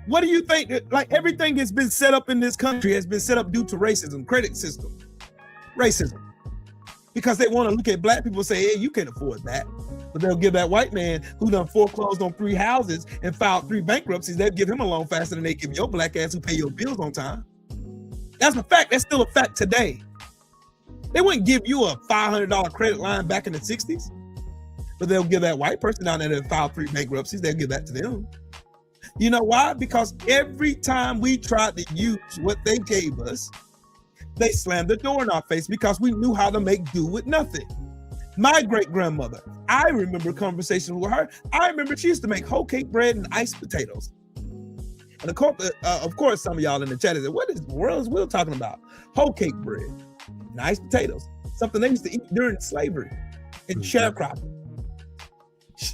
What do you think? Like, everything has been set up in this country has been set up due to racism, credit system, racism. Because they want to look at black people and say, hey, you can't afford that. But they'll give that white man who done foreclosed on 3 houses and filed 3 bankruptcies, they'll give him a loan faster than they give your black ass who pay your bills on time. That's a fact. That's still a fact today. They wouldn't give you a $500 credit line back in the 60s, but they'll give that white person down there that filed 3 bankruptcies, they'll give that to them. You know why? Because every time we tried to use what they gave us, they slammed the door in our face because we knew how to make do with nothing. My great grandmother, I remember conversations with her. I remember she used to make whole cake bread and iced potatoes. And of course, some of y'all in the chat is like, what is the world is Will talking about? Whole cake bread and iced potatoes, something they used to eat during slavery and sharecropping.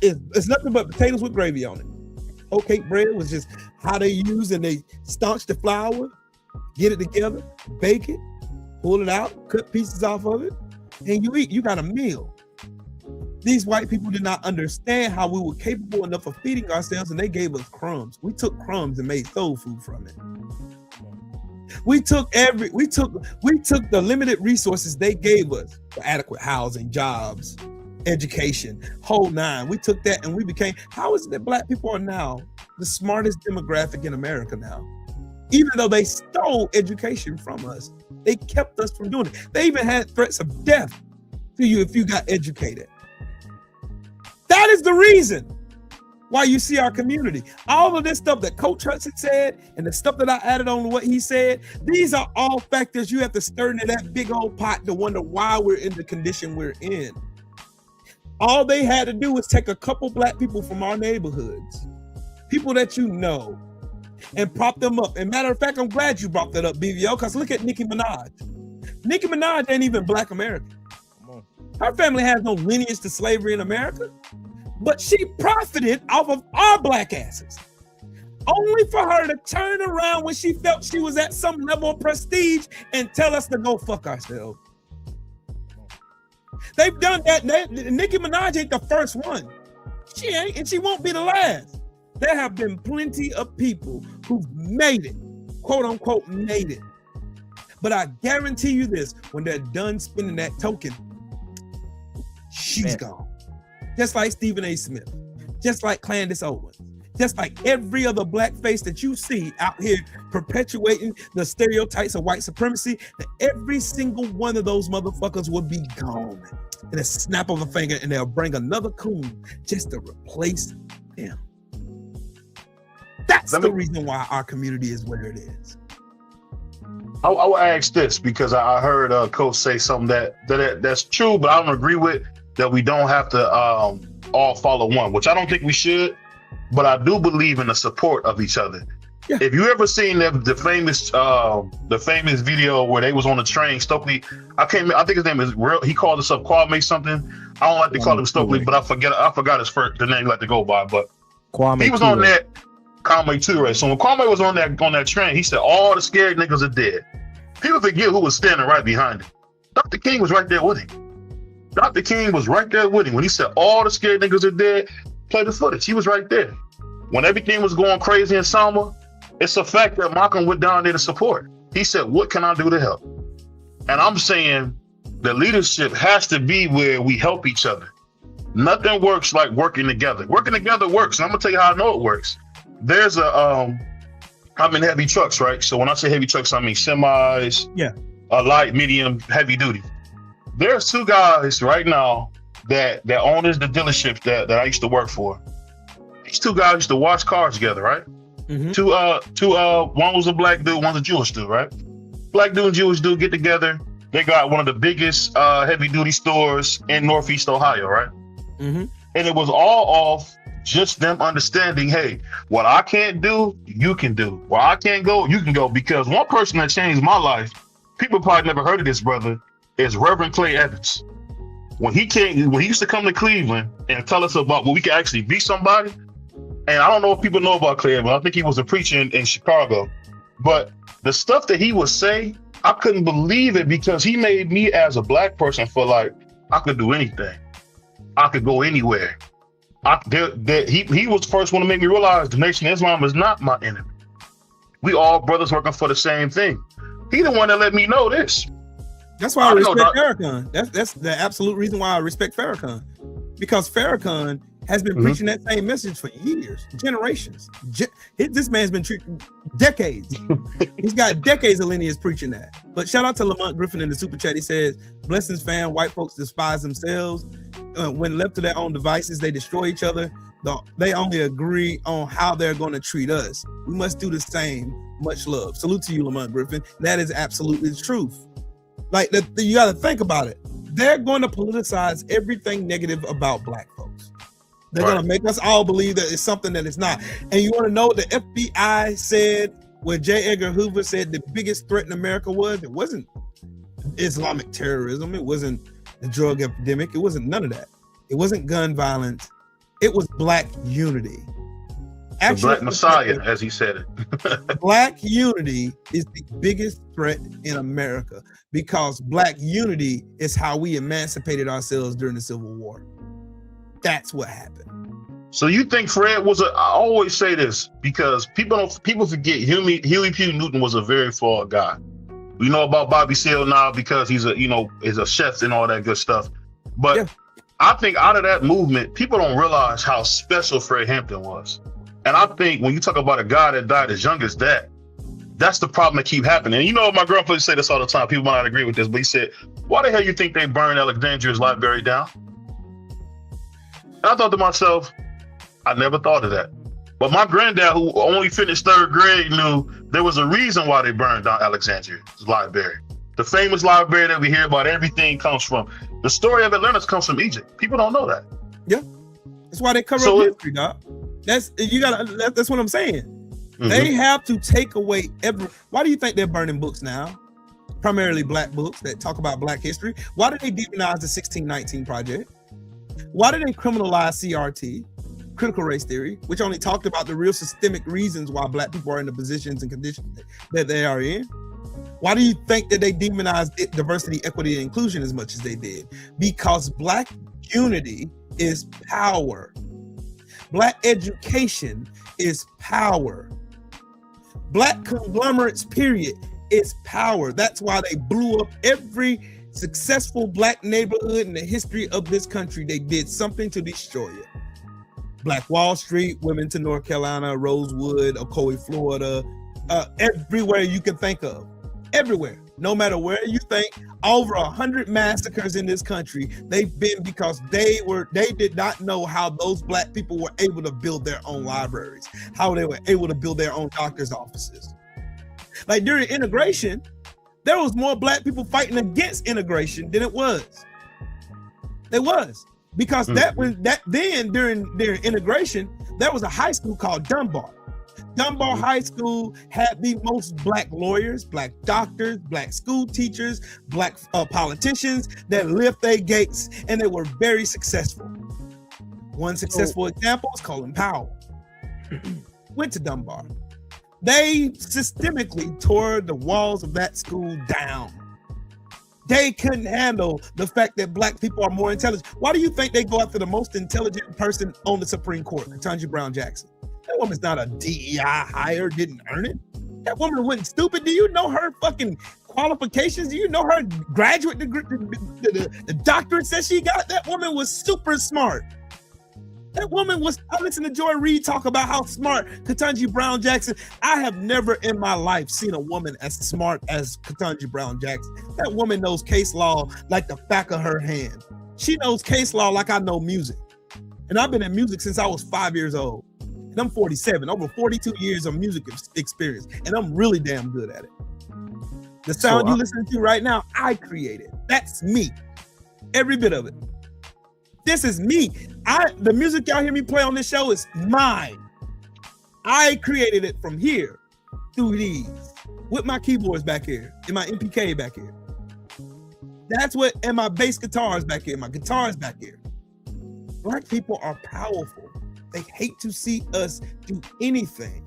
It's nothing but potatoes with gravy on it. Whole cake bread was just how they use and they staunch the flour, get it together, bake it, pull it out, cut pieces off of it, and you eat. You got a meal. These white people did not understand how we were capable enough of feeding ourselves, and they gave us crumbs. We took crumbs and made soul food from it. We took the limited resources they gave us for adequate housing, jobs, education, whole nine. We took that and we became, how is it that black people are now the smartest demographic in America now? Even though they stole education from us, they kept us from doing it. They even had threats of death to you if you got educated. That is the reason why you see our community. All of this stuff that Coach Hudson said and the stuff that I added on to what he said, these are all factors you have to stir into that big old pot to wonder why we're in the condition we're in. All they had to do was take a couple black people from our neighborhoods, people that you know, and prop them up. And matter of fact, I'm glad you brought that up, BVO, because look at Nicki Minaj. Nicki Minaj ain't even Black American. Her family has no lineage to slavery in America, but she profited off of our black asses. Only for her to turn around when she felt she was at some level of prestige and tell us to go fuck ourselves. They've done that. Nicki Minaj ain't the first one. She ain't, and she won't be the last. There have been plenty of people who've made it, quote unquote, made it. But I guarantee you this, when they're done spending that token, she's gone. Just like Stephen A. Smith, just like Candace Owens, just like every other black face that you see out here perpetuating the stereotypes of white supremacy, that every single one of those motherfuckers will be gone in a snap of a finger, and they'll bring another coon just to replace them. That's the reason why our community is where it is. I will ask this because I heard Coach say something that's true, but I don't agree with, that we don't have to all follow one, which I don't think we should, but I do believe in the support of each other. Yeah. If you ever seen the famous video where they was on the train, Stokely, I think his name is real. He called himself Kwame something. I don't like to call him Stokely, but I forgot the name he like to go by. But Kwame, he was on that Kwame Ture. So when Kwame was on that train, he said all the scared niggas are dead. People forget who was standing right behind him. Dr. King was right there with him. Dr. King was right there with him when he said all the scared niggas are dead. Play the footage. He was right there when everything was going crazy in Selma. It's a fact that Malcolm went down there to support. He said, what can I do to help? And I'm saying the leadership has to be where we help each other. Nothing works like working together. Working together works. And I'm gonna tell you how I know it works. There's I'm in heavy trucks, right? So when I say heavy trucks, I mean semis, light, medium, heavy duty. There's two guys right now that own the dealership that I used to work for. These two guys used to wash cars together, right? Mm-hmm. One was a black dude, one's a Jewish dude, right? Black dude and Jewish dude get together. They got one of the biggest heavy duty stores in Northeast Ohio, right? Mm-hmm. And it was all off just them understanding, hey, what I can't do, you can do. Where I can't go, you can go. Because one person that changed my life, people probably never heard of this brother, is Reverend Clay Evans. When he used to come to Cleveland and tell us about when we could actually be somebody. And I don't know if people know about Clay Evans. I think he was a preacher in Chicago. But the stuff that he would say, I couldn't believe it because he made me as a black person feel like I could do anything. I could go anywhere. He was the first one to make me realize the Nation of Islam is not my enemy. We all brothers working for the same thing. He the one that let me know this. That's why I respect Farrakhan. That's the absolute reason why I respect Farrakhan. Because Farrakhan has been preaching that same message for years, generations. This man's been decades. He's got decades of lineage preaching that. But shout out to Lamont Griffin in the super chat. He says, blessings fam, white folks despise themselves. When left to their own devices, they destroy each other. They only agree on how they're going to treat us. We must do the same. Much love. Salute to you, Lamont Griffin. That is absolutely the truth. Like, you got to think about it. they're going to politicize everything negative about black folks. They're going to make us all believe that it's something that it's not. And you want to know what the FBI said when J. Edgar Hoover said the biggest threat in America was? It wasn't Islamic terrorism. It wasn't the drug epidemic. It wasn't none of that. It wasn't gun violence. It was black unity. Actually, the Black Messiah, as he said it. Black unity is the biggest threat in America because black unity is how we emancipated ourselves during the Civil War. That's what happened. So you think Fred was I always say this because people forget Huey P. Newton was a very flawed guy. We know about Bobby Seale now because he's a chef and all that good stuff. But yeah. I think out of that movement, people don't realize how special Fred Hampton was. And I think when you talk about a guy that died as young as that, that's the problem that keep happening. And you know, my girlfriend say this all the time. People might not agree with this, but he said, why the hell you think they burned Alexandria's library down? And I thought to myself, I never thought of that. But my granddad, who only finished 3rd grade, knew there was a reason why they burned down Alexandria's library. The famous library that we hear about, everything comes from. The story of Atlantis comes from Egypt. People don't know that. Yeah. That's why they cover up history, dog. That's what I'm saying. Mm-hmm. They have to take away why do you think they're burning books now? Primarily black books that talk about black history. Why did they demonize the 1619 Project? Why did they criminalize CRT, critical race theory, which only talked about the real systemic reasons why black people are in the positions and conditions that they are in? Why do you think that they demonized diversity, equity, and inclusion as much as they did? Because black unity is power. Black education is power. Black conglomerates, period, is power. That's why they blew up every successful black neighborhood in the history of this country. They did something to destroy it. Black Wall Street, Wilmington, North Carolina, Rosewood, Ocoee, Florida, everywhere you can think of. Everywhere. No matter where you think, over 100 massacres in this country, they've been because they did not know how those black people were able to build their own libraries, how they were able to build their own doctor's offices. Like during integration, there was more black people fighting against integration than it was. There was. Because during integration, there was a high school called Dunbar. Dunbar High School had the most black lawyers, black doctors, black school teachers, black politicians that lift their gates, and they were very successful. One successful example is Colin Powell. Went to Dunbar. They systemically tore the walls of that school down. They couldn't handle the fact that black people are more intelligent. Why do you think they go after the most intelligent person on the Supreme Court, Ketanji Brown Jackson? That woman's not a DEI hire, didn't earn it. That woman wasn't stupid. Do you know her fucking qualifications? Do you know her graduate degree, the doctorate that she got? That woman was super smart. That woman was, I listened to Joy Reid talk about how smart Ketanji Brown Jackson. I have never in my life seen a woman as smart as Ketanji Brown Jackson. That woman knows case law like the back of her hand. She knows case law like I know music. And I've been in music since I was 5 years old. And I'm 47, over 42 years of music experience. And I'm really damn good at it. The sound you listening to right now, I created. That's me. Every bit of it. This is me. The music y'all hear me play on this show is mine. I created it from here through these with my keyboards back here and my MPK back here. That's what, and my bass guitars back here, my guitars back here. Black people are powerful. They hate to see us do anything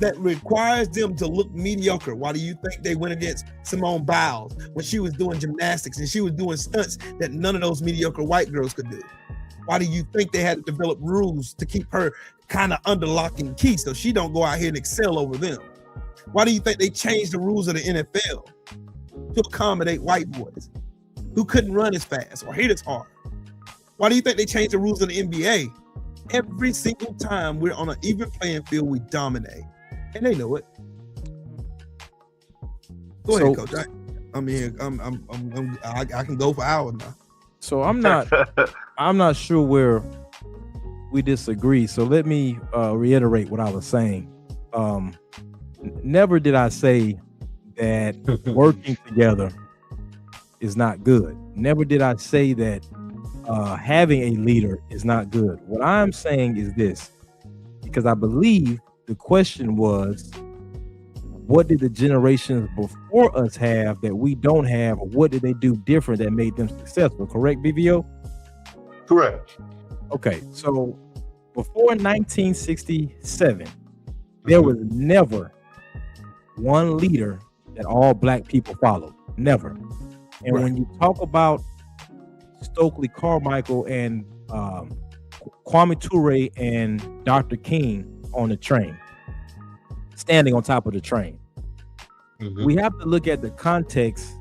that requires them to look mediocre. Why do you think they went against Simone Biles when she was doing gymnastics and she was doing stunts that none of those mediocre white girls could do? Why do you think they had to develop rules to keep her kind of under lock and key so she don't go out here and excel over them? Why do you think they changed the rules of the NFL to accommodate white boys who couldn't run as fast or hit as hard? Why do you think they changed the rules of the NBA? Every single time we're on an even playing field, we dominate. And they know it. Go ahead, Coach. I'm here. I can go for hours now. So I'm not sure where we disagree. So let me reiterate what I was saying. Never did I say that working together is not good. Never did I say that having a leader is not good. What I'm saying is this, because I believe the question was, what did the generations before us have that we don't have, or what did they do different that made them successful? Correct, BVO? Correct. Okay, so before 1967, there was never one leader that all black people followed. Never. And when you talk about Stokely Carmichael and Kwame Ture and Dr. King on the train, standing on top of the train, we have to look at the context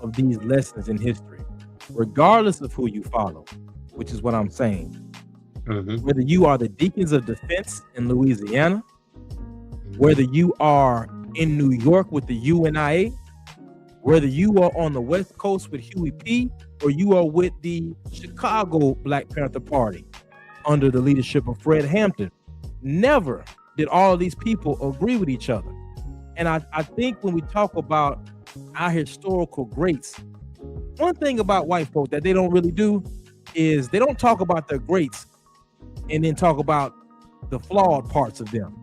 of these lessons in history, regardless of who you follow, which is what I'm saying. Whether you are the Deacons of Defense in Louisiana, whether you are in New York with the UNIA, whether you are on the West Coast with Huey P, or you are with the Chicago Black Panther Party under the leadership of Fred Hampton, never did all of these people agree with each other. And I think when we talk about our historical greats, one thing about white folk that they don't really do is they don't talk about their greats and then talk about the flawed parts of them.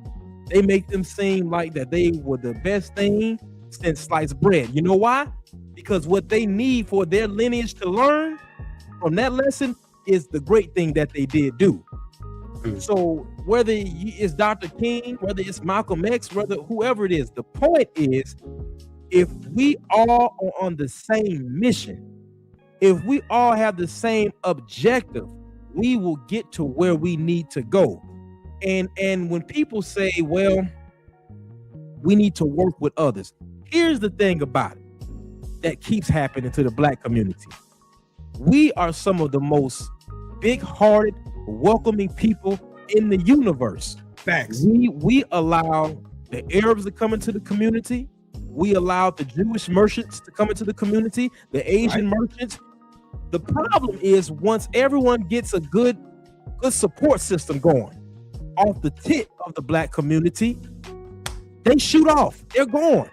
They make them seem like that they were the best thing since sliced bread. You know why? Because what they need for their lineage to learn from that lesson is the great thing that they did do. So whether it's Dr. King, whether it's Malcolm X, whether whoever it is, the point is, if we all are on the same mission, if we all have the same objective, we will get to where we need to go. And when people say, well, we need to work with others, here's the thing about it that keeps happening to the black community. We are some of the most big-hearted, welcoming people in the universe. Facts. We allow the Arabs to come into the community. We allow the Jewish merchants to come into the community, the Asian merchants. The problem is, once everyone gets a good support system going off the tip of the black community, they shoot off. They're gone.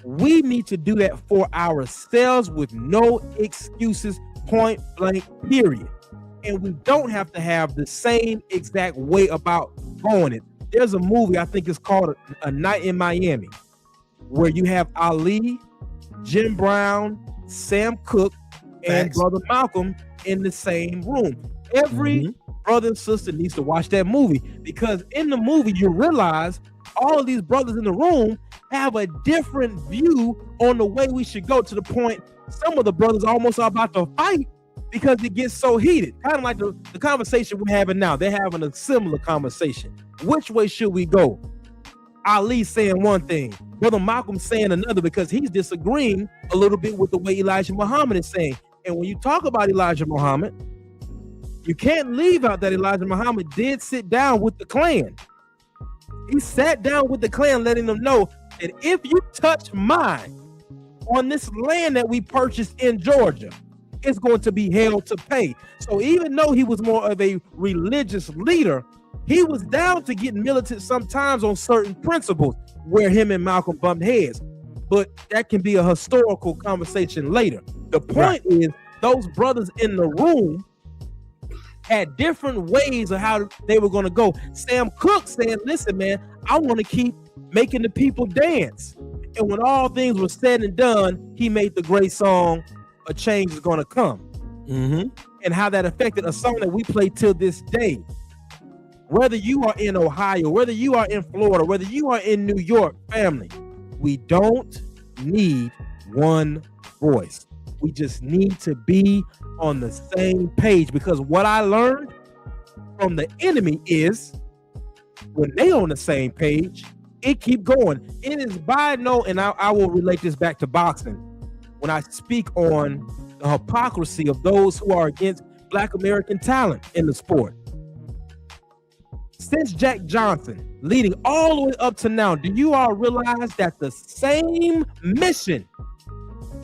We need to do that for ourselves with no excuses, point blank, period. And we don't have to have the same exact way about going it. There's a movie, I think it's called A Night in Miami, where you have Ali, Jim Brown, Sam Cooke, and Brother Malcolm in the same room. Every brother and sister needs to watch that movie, because in the movie you realize all of these brothers in the room have a different view on the way we should go, to the point some of the brothers almost are about to fight because it gets so heated. Kind of like the conversation we're having now. They're having a similar conversation. Which way should we go? Ali saying one thing, Brother Malcolm saying another, because he's disagreeing a little bit with the way Elijah Muhammad is saying. And when you talk about Elijah Muhammad, you can't leave out that Elijah Muhammad did sit down with the Klan. He sat down with the Klan, letting them know that if you touch mine on this land that we purchased in Georgia, it's going to be hell to pay. So even though he was more of a religious leader, he was down to get militant sometimes on certain principles where him and Malcolm bumped heads. But that can be a historical conversation later. The point is, those brothers in the room had different ways of how they were going to go. Sam Cooke said, listen, man, I want to keep making the people dance. And when all things were said and done, he made the great song, A Change Is Gonna Come. And how that affected a song that we play till this day. Whether you are in Ohio, whether you are in Florida, whether you are in New York, family, we don't need one voice. We just need to be on the same page, because what I learned from the enemy is when they on the same page, it keep going. It is by no, and I will relate this back to boxing when I speak on the hypocrisy of those who are against Black American talent in the sport. Since Jack Johnson, leading all the way up to now, do you all realize that the same mission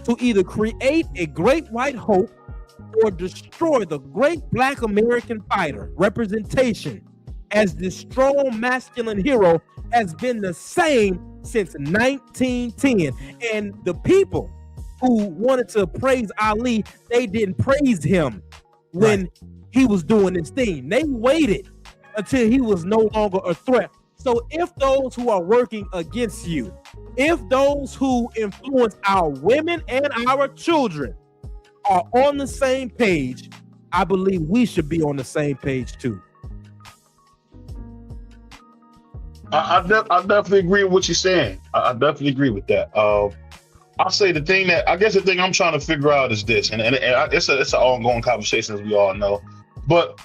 to either create a great white hope or destroy the great Black American fighter representation as this strong masculine hero has been the same since 1910? And the people who wanted to praise Ali, they didn't praise him when he was doing this thing. They waited until he was no longer a threat. So if those who are working against you, if those who influence our women and our children are on the same page, I believe we should be on the same page too. I definitely agree with what you're saying. I definitely agree with that. I'll say the thing I'm trying to figure out is this, and it's an ongoing conversation, as we all know. But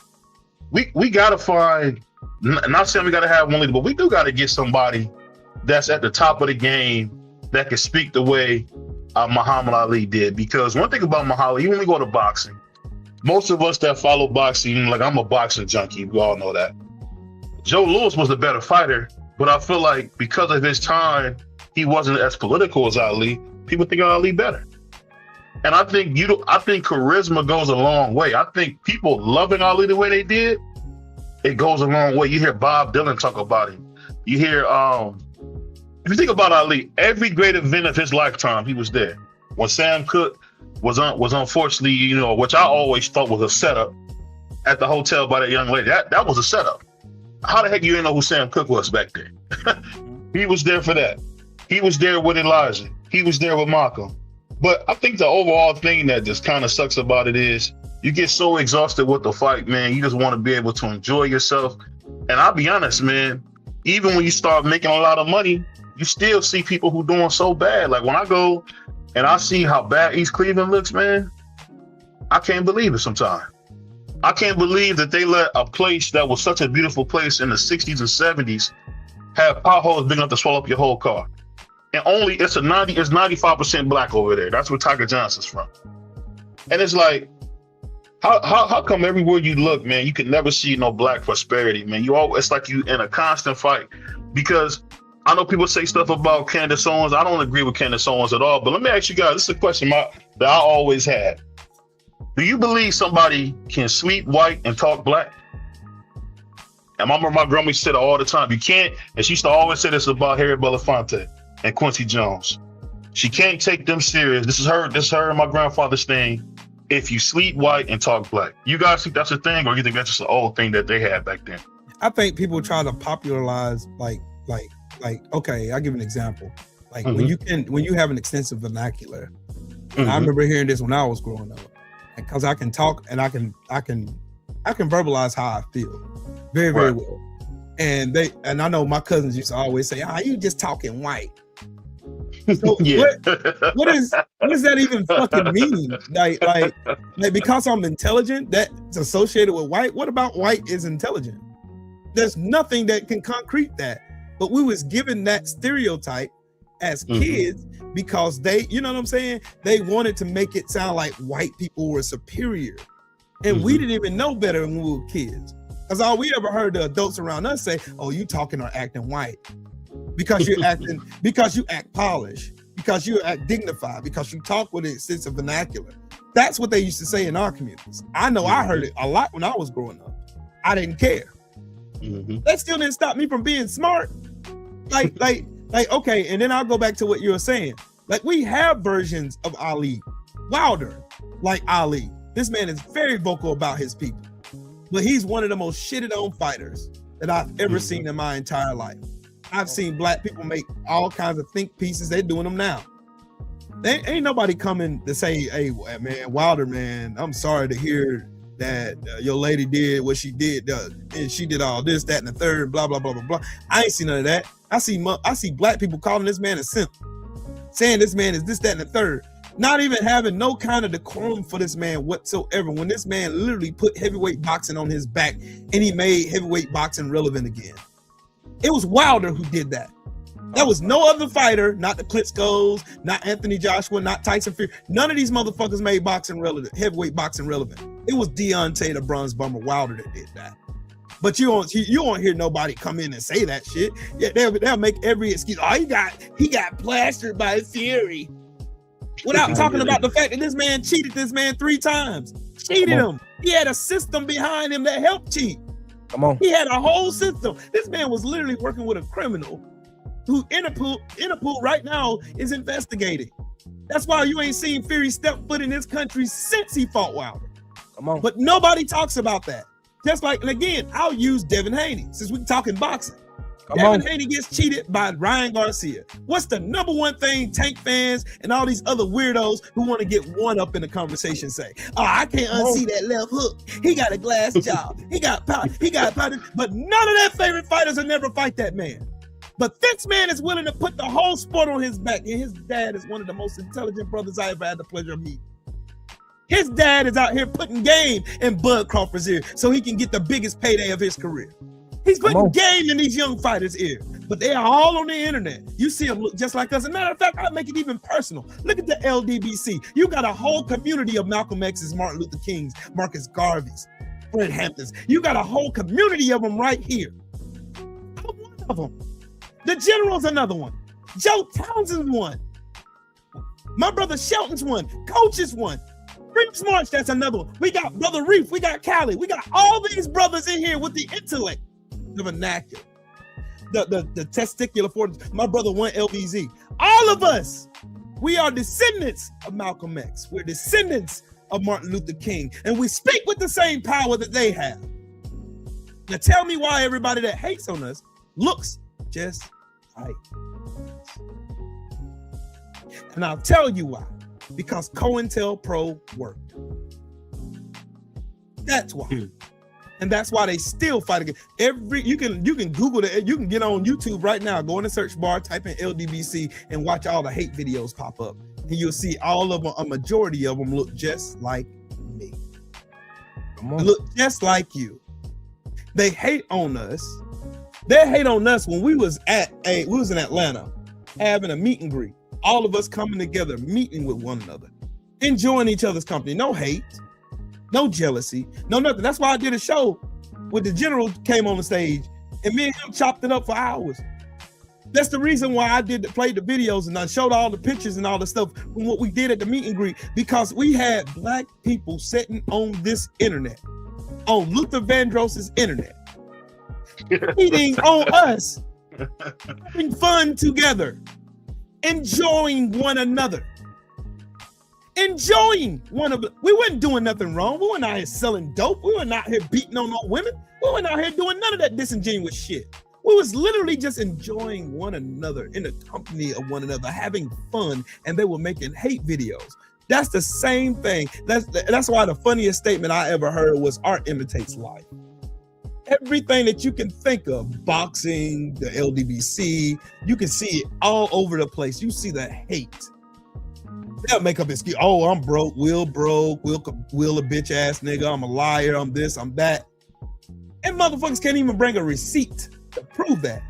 we gotta find, not saying we gotta have one leader, but we do gotta get somebody that's at the top of the game that can speak the way Muhammad Ali did. Because one thing about Muhammad Ali, even when we go to boxing, most of us that follow boxing, like I'm a boxing junkie, we all know that. Joe Louis was the better fighter, but I feel like because of his time, he wasn't as political as Ali. People think Ali better. And I think charisma goes a long way. I think people loving Ali the way they did, it goes a long way. You hear Bob Dylan talk about him. You hear, if you think about Ali, every great event of his lifetime, he was there. When Sam Cooke was unfortunately, which I always thought was a setup at the hotel by that young lady, that was a setup. How the heck you didn't know who Sam Cooke was back then? He was there for that. He was there with Elijah. He was there with Malcolm. But I think the overall thing that just kind of sucks about it is you get so exhausted with the fight, man. You just want to be able to enjoy yourself. And I'll be honest, man, even when you start making a lot of money, you still see people who doing so bad. Like when I go and I see how bad East Cleveland looks, man, I can't believe it sometimes. I can't believe that they let a place that was such a beautiful place in the 60s and 70s have potholes big enough to swallow up your whole car. And it's 95% black over there. That's where Tiger Johnson's from. And it's like, how come everywhere you look, man, you can never see no black prosperity, man? It's like you in a constant fight. Because I know people say stuff about Candace Owens. I don't agree with Candace Owens at all. But let me ask you guys, this is a question that I always had. Do you believe somebody can sleep white and talk black? And I remember my grandma said it all the time. You can't, and she used to always say this about Harry Belafonte and Quincy Jones. She can't take them serious. This is her and my grandfather's thing. If you sleep white and talk black. You guys think that's a thing, or you think that's just an old thing that they had back then? I think people try to popularize like okay, I'll give an example. Like when you have an extensive vernacular. And I remember hearing this when I was growing up. Because I can talk and I can verbalize how I feel very, very well. And I know my cousins used to always say, you just talking white. So what does that even fucking mean? Like because I'm intelligent, that's associated with white. What about white is intelligent? There's nothing that can concrete that. But we was given that stereotype as kids because they, you know what I'm saying? They wanted to make it sound like white people were superior. And we didn't even know better when we were kids. Because all we ever heard the adults around us say, oh, you talking or acting white. Because you're acting, because you act polished, because you act dignified, because you talk with a sense of vernacular. That's what they used to say in our communities. I know I heard it a lot when I was growing up. I didn't care. That still didn't stop me from being smart. Like, okay, and then I'll go back to what you were saying. Like, we have versions of Ali, Wilder, like Ali. This man is very vocal about his people, but he's one of the most shitted on fighters that I've ever seen in my entire life. I've seen black people make all kinds of think pieces. They're doing them now. There ain't nobody coming to say, hey, man, Wilder, man, I'm sorry to hear that your lady did what she did, and she did all this, that, and the third, blah, blah, blah, blah, blah. I ain't seen none of that. I see black people calling this man a simp, saying this man is this, that, and the third, not even having no kind of decorum for this man whatsoever, when this man literally put heavyweight boxing on his back and he made heavyweight boxing relevant again. It was Wilder who did that. There was no other fighter, not the Klitschko's, not Anthony Joshua, not Tyson Fury. None of these motherfuckers made boxing relevant, heavyweight boxing relevant. It was Deontay the Bronze Bomber Wilder that did that. But you won't hear nobody come in and say that shit. Yeah, they'll make every excuse. Oh, he got plastered by Fury. Without talking about the fact that this man cheated this man 3 times. Cheated him. He had a system behind him that helped cheat. Come on. He had a whole system. This man was literally working with a criminal who Interpol right now is investigating. That's why you ain't seen Fury step foot in this country since he fought Wilder. Come on. But nobody talks about that. Just like, and again, I'll use Devin Haney since we're talking boxing. Devin Haney gets cheated by Ryan Garcia. What's the number one thing Tank fans and all these other weirdos who want to get one up in the conversation say? Oh, I can't unsee that left hook. He got a glass jaw. He got power. But none of their favorite fighters will never fight that man. But this man is willing to put the whole sport on his back. And his dad is one of the most intelligent brothers I ever had the pleasure of meeting. His dad is out here putting game in Bud Crawford's ear so he can get the biggest payday of his career. He's putting game in these young fighters' ear, but they are all on the internet. You see them look just like us. As a matter of fact, I'll make it even personal. Look at the LDBC. You got a whole community of Malcolm X's, Martin Luther King's, Marcus Garvey's, Fred Hampton's. You got a whole community of them right here. I'm one of them. The General's another one. Joe Townsend's one. My brother Shelton's one. Coach's one. Reef's March, that's another one. We got Brother Reef. We got Cali. We got all these brothers in here with the intellect. The vernacular, the testicular fortitude. My brother won LBZ. All of us, we are descendants of Malcolm X. We're descendants of Martin Luther King, and we speak with the same power that they have. Now tell me why everybody that hates on us looks just like us. And I'll tell you why. Because COINTELPRO worked. That's why. And that's why they still fight again. You can Google it. You can get on YouTube right now. Go in the search bar, type in LDBC, and watch all the hate videos pop up. And you'll see all of them. A majority of them look just like me. Look just like you. They hate on us. They hate on us when we was in Atlanta having a meet and greet. All of us coming together, meeting with one another, enjoying each other's company. No hate. No jealousy, no nothing. That's why I did a show with the General came on the stage and me and him chopped it up for hours. That's the reason why I played the videos and I showed all the pictures and all the stuff from what we did at the meet and greet, because we had black people sitting on this internet, on Luther Vandross's internet, eating on us, having fun together, enjoying one another. Enjoying one of it. We weren't doing nothing wrong. We weren't out here selling dope. We weren't out here beating on no women. We weren't out here doing none of that disingenuous shit. We was literally just enjoying one another, in the company of one another, having fun, and they were making hate videos. That's the same thing. That's why the funniest statement I ever heard was art imitates life. Everything that you can think of, boxing, the LDBC, you can see it all over the place. You see the hate. They'll make up excuse. Oh, I'm broke. Will a bitch ass nigga. I'm a liar. I'm this. I'm that. And motherfuckers can't even bring a receipt to prove that.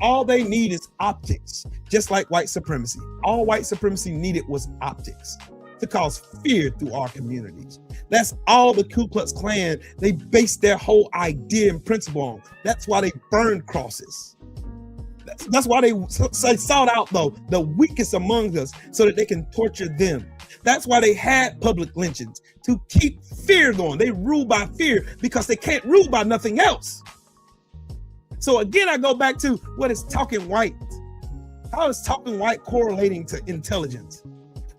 All they need is optics, just like white supremacy. All white supremacy needed was optics to cause fear through our communities. That's all the Ku Klux Klan, they based their whole idea and principle on. That's why they burned crosses. That's why they sought out, though, the weakest among us so that they can torture them. That's why they had public lynchings, to keep fear going. They rule by fear because they can't rule by nothing else. So again, I go back to what is talking white. How is talking white correlating to intelligence?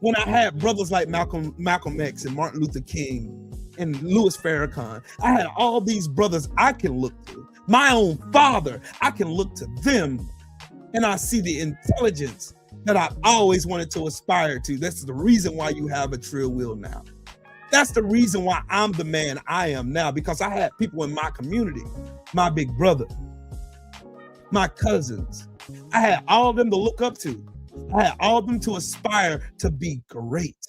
When I had brothers like Malcolm X and Martin Luther King and Louis Farrakhan, I had all these brothers I can look to. My own father, I can look to them, and I see the intelligence that I always wanted to aspire to. That's the reason why you have a Trill Wheel now. That's the reason why I'm the man I am now, because I had people in my community, my big brother, my cousins. I had all of them to look up to. I had all of them to aspire to be great.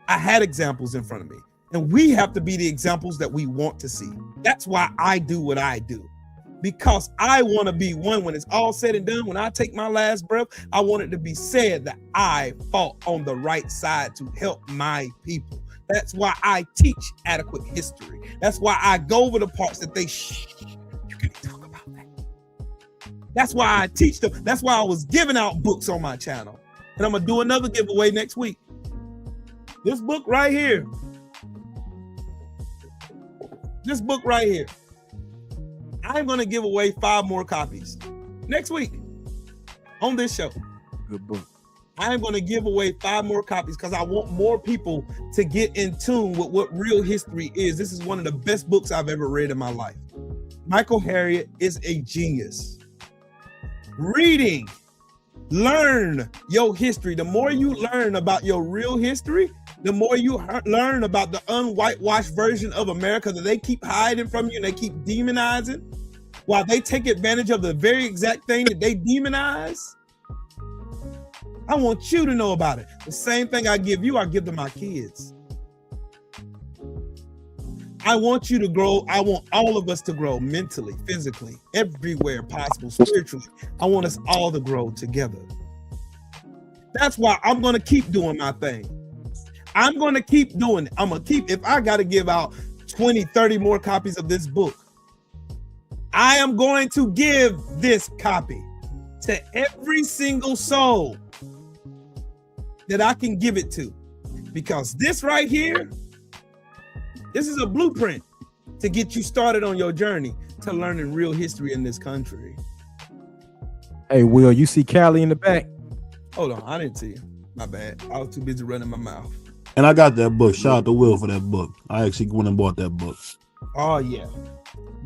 I had examples in front of me, and we have to be the examples that we want to see. That's why I do what I do, because I want to be one. When it's all said and done, when I take my last breath, I want it to be said that I fought on the right side to help my people. That's why I teach adequate history. That's why I go over the parts that you can't talk about that. That's why I teach them. That's why I was giving out books on my channel. And I'm going to do another giveaway next week. This book right here. This book right here. I'm going to give away 5 more copies next week on this show. Good book. I am going to give away 5 more copies because I want more people to get in tune with what real history is. This is one of the best books I've ever read in my life. Michael Harriot is a genius. Reading, learn your history. The more you learn about your real history, the more you learn about the unwhitewashed version of America that they keep hiding from you and they keep demonizing, while they take advantage of the very exact thing that they demonize. I want you to know about it. The same thing I give you, I give to my kids. I want you to grow. I want all of us to grow mentally, physically, everywhere possible, spiritually. I want us all to grow together. That's why I'm going to keep doing my thing. I'm going to keep doing it. I'm going to keep, if I got to give out 20, 30 more copies of this book, I am going to give this copy to every single soul that I can give it to, because this right here, this is a blueprint to get you started on your journey to learning real history in this country. Hey, Will, you see Callie in the back? Hold on, I didn't see you. My bad. I was too busy running my mouth. And I got that book. Shout out to Will for that book. I actually went and bought that book. Oh yeah,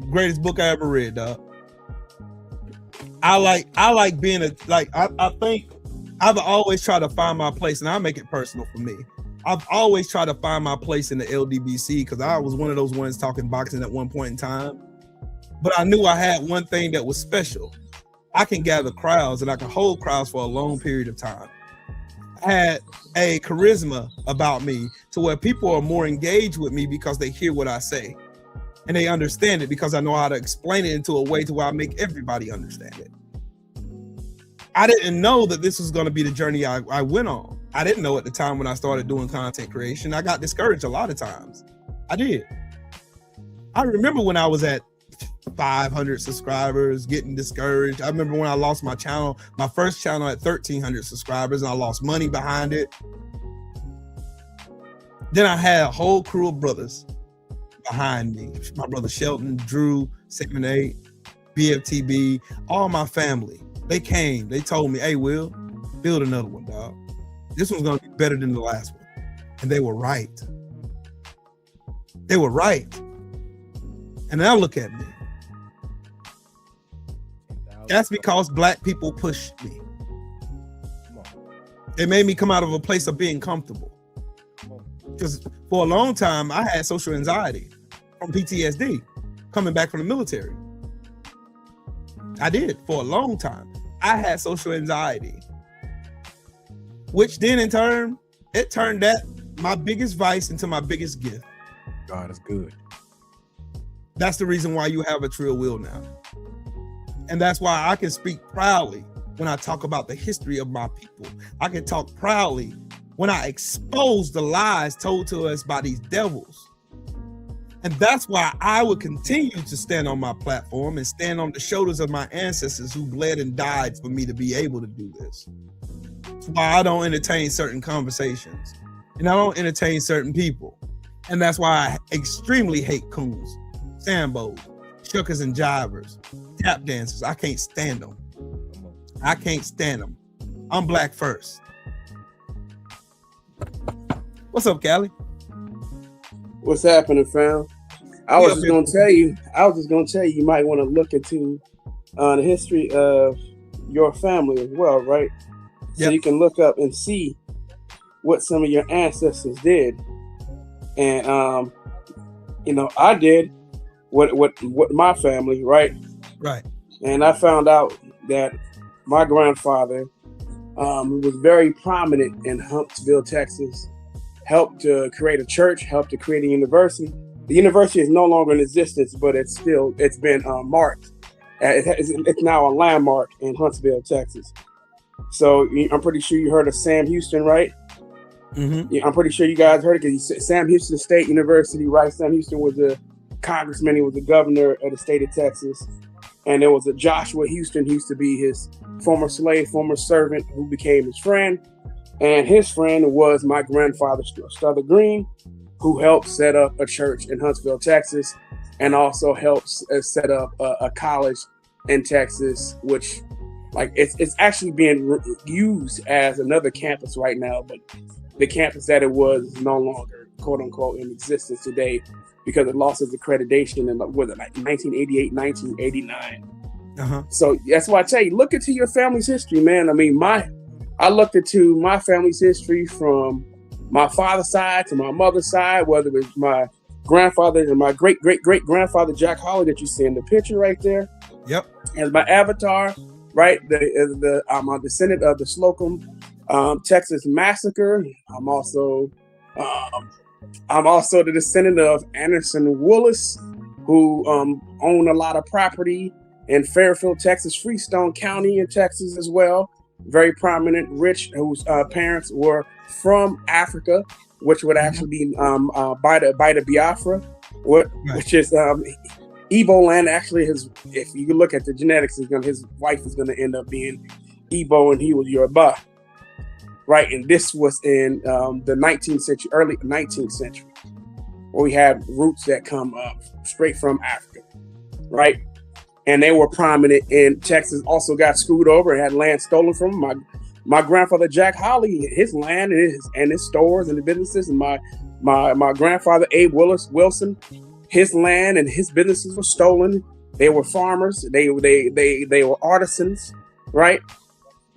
greatest book I ever read, dog. I like being I think I've always tried to find my place, and I'll make it personal for me. I've always tried to find my place in the LDBC because I was one of those ones talking boxing at one point in time. But I knew I had one thing that was special. I can gather crowds and I can hold crowds for a long period of time. I had a charisma about me to where people are more engaged with me because they hear what I say. And they understand it because I know how to explain it into a way to where I make everybody understand it. I didn't know that this was going to be the journey I went on. I didn't know at the time when I started doing content creation. I got discouraged a lot of times. I did. I remember when I was at 500 subscribers getting discouraged. I remember when I lost my channel, my first channel at 1,300 subscribers, and I lost money behind it. Then I had a whole crew of brothers behind me. My brother Shelton, Drew, 7-8, BFTB, all my family. They came, they told me, hey, Will, build another one, dog. This one's gonna be better than the last one. And they were right. They were right. And now look at me. That's because Black people pushed me. It made me come out of a place of being comfortable. Because for a long time, I had social anxiety from PTSD, coming back from the military. I did for a long time. I had social anxiety, which then in turn, it turned that my biggest vice into my biggest gift. God is good. That's the reason why you have a Trill Will now. And that's why I can speak proudly when I talk about the history of my people. I can talk proudly when I expose the lies told to us by these devils. And that's why I would continue to stand on my platform and stand on the shoulders of my ancestors who bled and died for me to be able to do this. That's why I don't entertain certain conversations and I don't entertain certain people. And that's why I extremely hate coons, sambos, shuckers and jivers, tap dancers. I can't stand them. I can't stand them. I'm Black first. What's up, Callie? What's happening, fam? I was just gonna tell you, you might want to look into the history of your family as well, right? So you can look up and see what some of your ancestors did. And I did what my family, right? Right. And I found out that my grandfather was very prominent in Huntsville, Texas. Helped to create a church, helped to create a university. The university is no longer in existence, but it's been marked. It's now a landmark in Huntsville, Texas. So I'm pretty sure you heard of Sam Houston, right? Mm-hmm. Yeah, I'm pretty sure you guys heard it because Sam Houston State University, right? Sam Houston was a congressman. He was the governor of the state of Texas. And there was a Joshua Houston who used to be his former slave, former servant who became his friend. And his friend was my grandfather, Strother Green, who helped set up a church in Huntsville, Texas, and also helped set up a college in Texas, which Like it's actually being used as another campus right now, but the campus that it was is no longer, quote unquote, in existence today because it lost its accreditation in, what was it, like 1988, 1989. So that's why I tell you, look into your family's history, man. I mean, I looked into my family's history from my father's side to my mother's side, whether it was my grandfather and my great-great-great-grandfather, Jack Holly, that you see in the picture right there. Yep. As my avatar, right? I'm a descendant of the Slocum, Texas massacre. I'm also the descendant of Anderson Willis, who owned a lot of property in Fairfield, Texas, Freestone County in Texas as well. Very prominent, rich, whose parents were from Africa, which would actually be by the Biafra, which is Igbo land. Actually, if you look at the genetics, his wife is going to end up being Igbo, and he was Yoruba, right? And this was in the 19th century, early 19th century, where we had roots that come up straight from Africa, right? And they were prominent in Texas. Also got screwed over and had land stolen from him. My grandfather Jack Holly, his land and his stores and the businesses, and my grandfather Abe Wilson, his land and his businesses were stolen. They were farmers. They were artisans, right?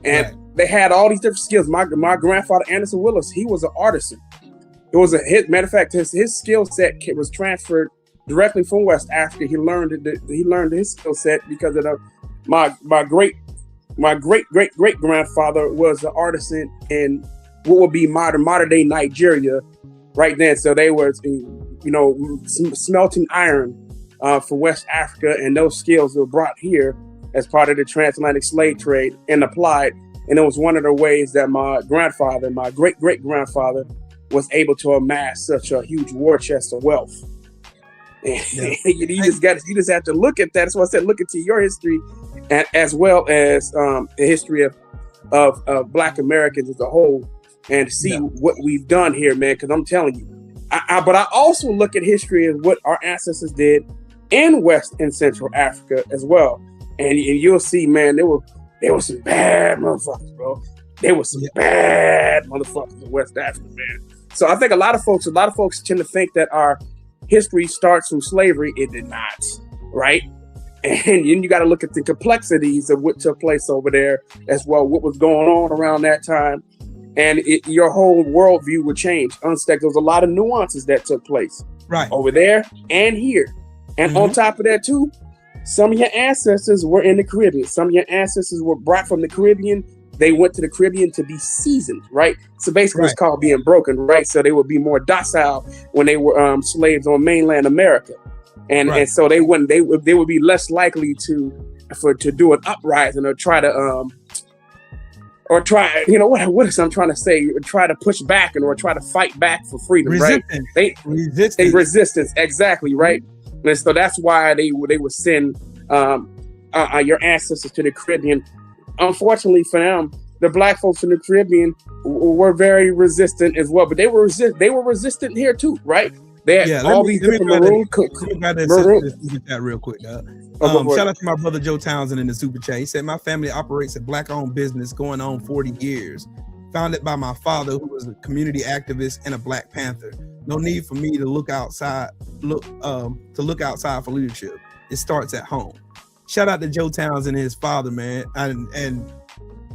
And they had all these different skills. My grandfather Anderson Willis, he was an artisan. It was matter of fact, his skill set was transferred directly from West Africa. He learned his skill set because of my great great grandfather was an artisan in what would be modern day Nigeria, right then. So they were, smelting iron for West Africa, and those skills were brought here as part of the transatlantic slave trade and applied. And it was one of the ways that my grandfather, my great great grandfather, was able to amass such a huge war chest of wealth. Yeah. you just have to look at that. That's why I said look into your history, and as well as the history of Black Americans as a whole, and see what we've done here, man. Because I'm telling you, but I also look at history and what our ancestors did in West and Central Africa as well, and you'll see, man, there were some bad motherfuckers, bro. There were some bad motherfuckers in West Africa, man. So I think a lot of folks tend to think that our history starts from slavery. It did not, right? And then you got to look at the complexities of what took place over there as well, what was going on around that time. And your whole worldview would change. There was a lot of nuances that took place right over there and here. And on top of that, too, some of your ancestors were in the Caribbean. Some of your ancestors were brought from the Caribbean. They went to the Caribbean to be seasoned, right? So basically it's called being broken, right? So they would be more docile when they were slaves on mainland America. And so they would be less likely to do an uprising or try to what is I'm trying to say? Try to push back or try to fight back for freedom, resistance. Right? Resistance, exactly, right? And so that's why they would send your ancestors to the Caribbean. Unfortunately for them, the Black folks in the Caribbean were very resistant as well, but they were resistant here too, right? They had all these different maroon chat real quick. Shout out to my brother Joe Townsend in the super chat. He said, my family operates a Black-owned business going on 40 years, founded by my father, who was a community activist and a Black Panther. No need for me to look outside for leadership. It starts at home. Shout out to Joe Townsend and his father, man. And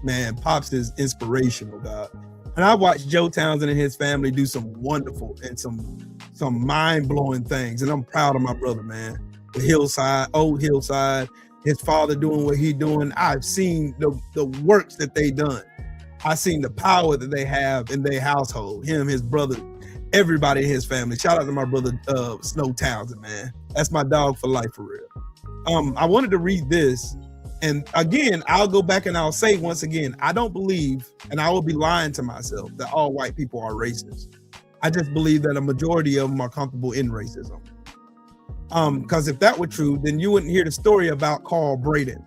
man, Pops is inspirational, God. And I watched Joe Townsend and his family do some wonderful and some mind-blowing things. And I'm proud of my brother, man. The old Hillside, his father doing what he's doing. I've seen the works that they done. I've seen the power that they have in their household. Him, his brother, everybody in his family. Shout out to my brother Snow Townsend, man. That's my dog for life, for real. I wanted to read this, and again, I'll go back and I'll say once again, I don't believe, and I will be lying to myself, that all white people are racist. I just believe that a majority of them are comfortable in racism. Because if that were true, then you wouldn't hear the story about Carl Braden.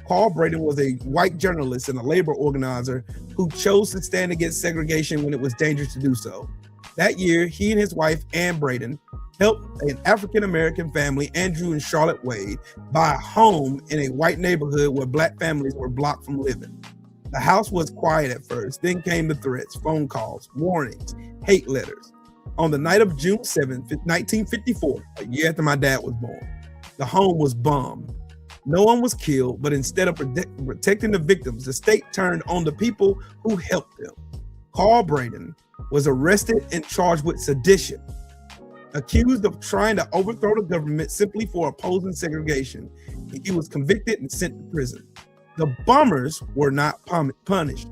Carl Braden was a white journalist and a labor organizer who chose to stand against segregation when it was dangerous to do so. That year, he and his wife, Ann Braden, helped an African-American family, Andrew and Charlotte Wade, buy a home in a white neighborhood where black families were blocked from living. The house was quiet at first, then came the threats, phone calls, warnings, hate letters. On the night of June 7, 1954, a year after my dad was born, the home was bombed. No one was killed, but instead of protecting the victims, the state turned on the people who helped them. Carl Braden was arrested and charged with sedition, accused of trying to overthrow the government simply for opposing segregation. He was convicted and sent to prison. The bombers were not punished.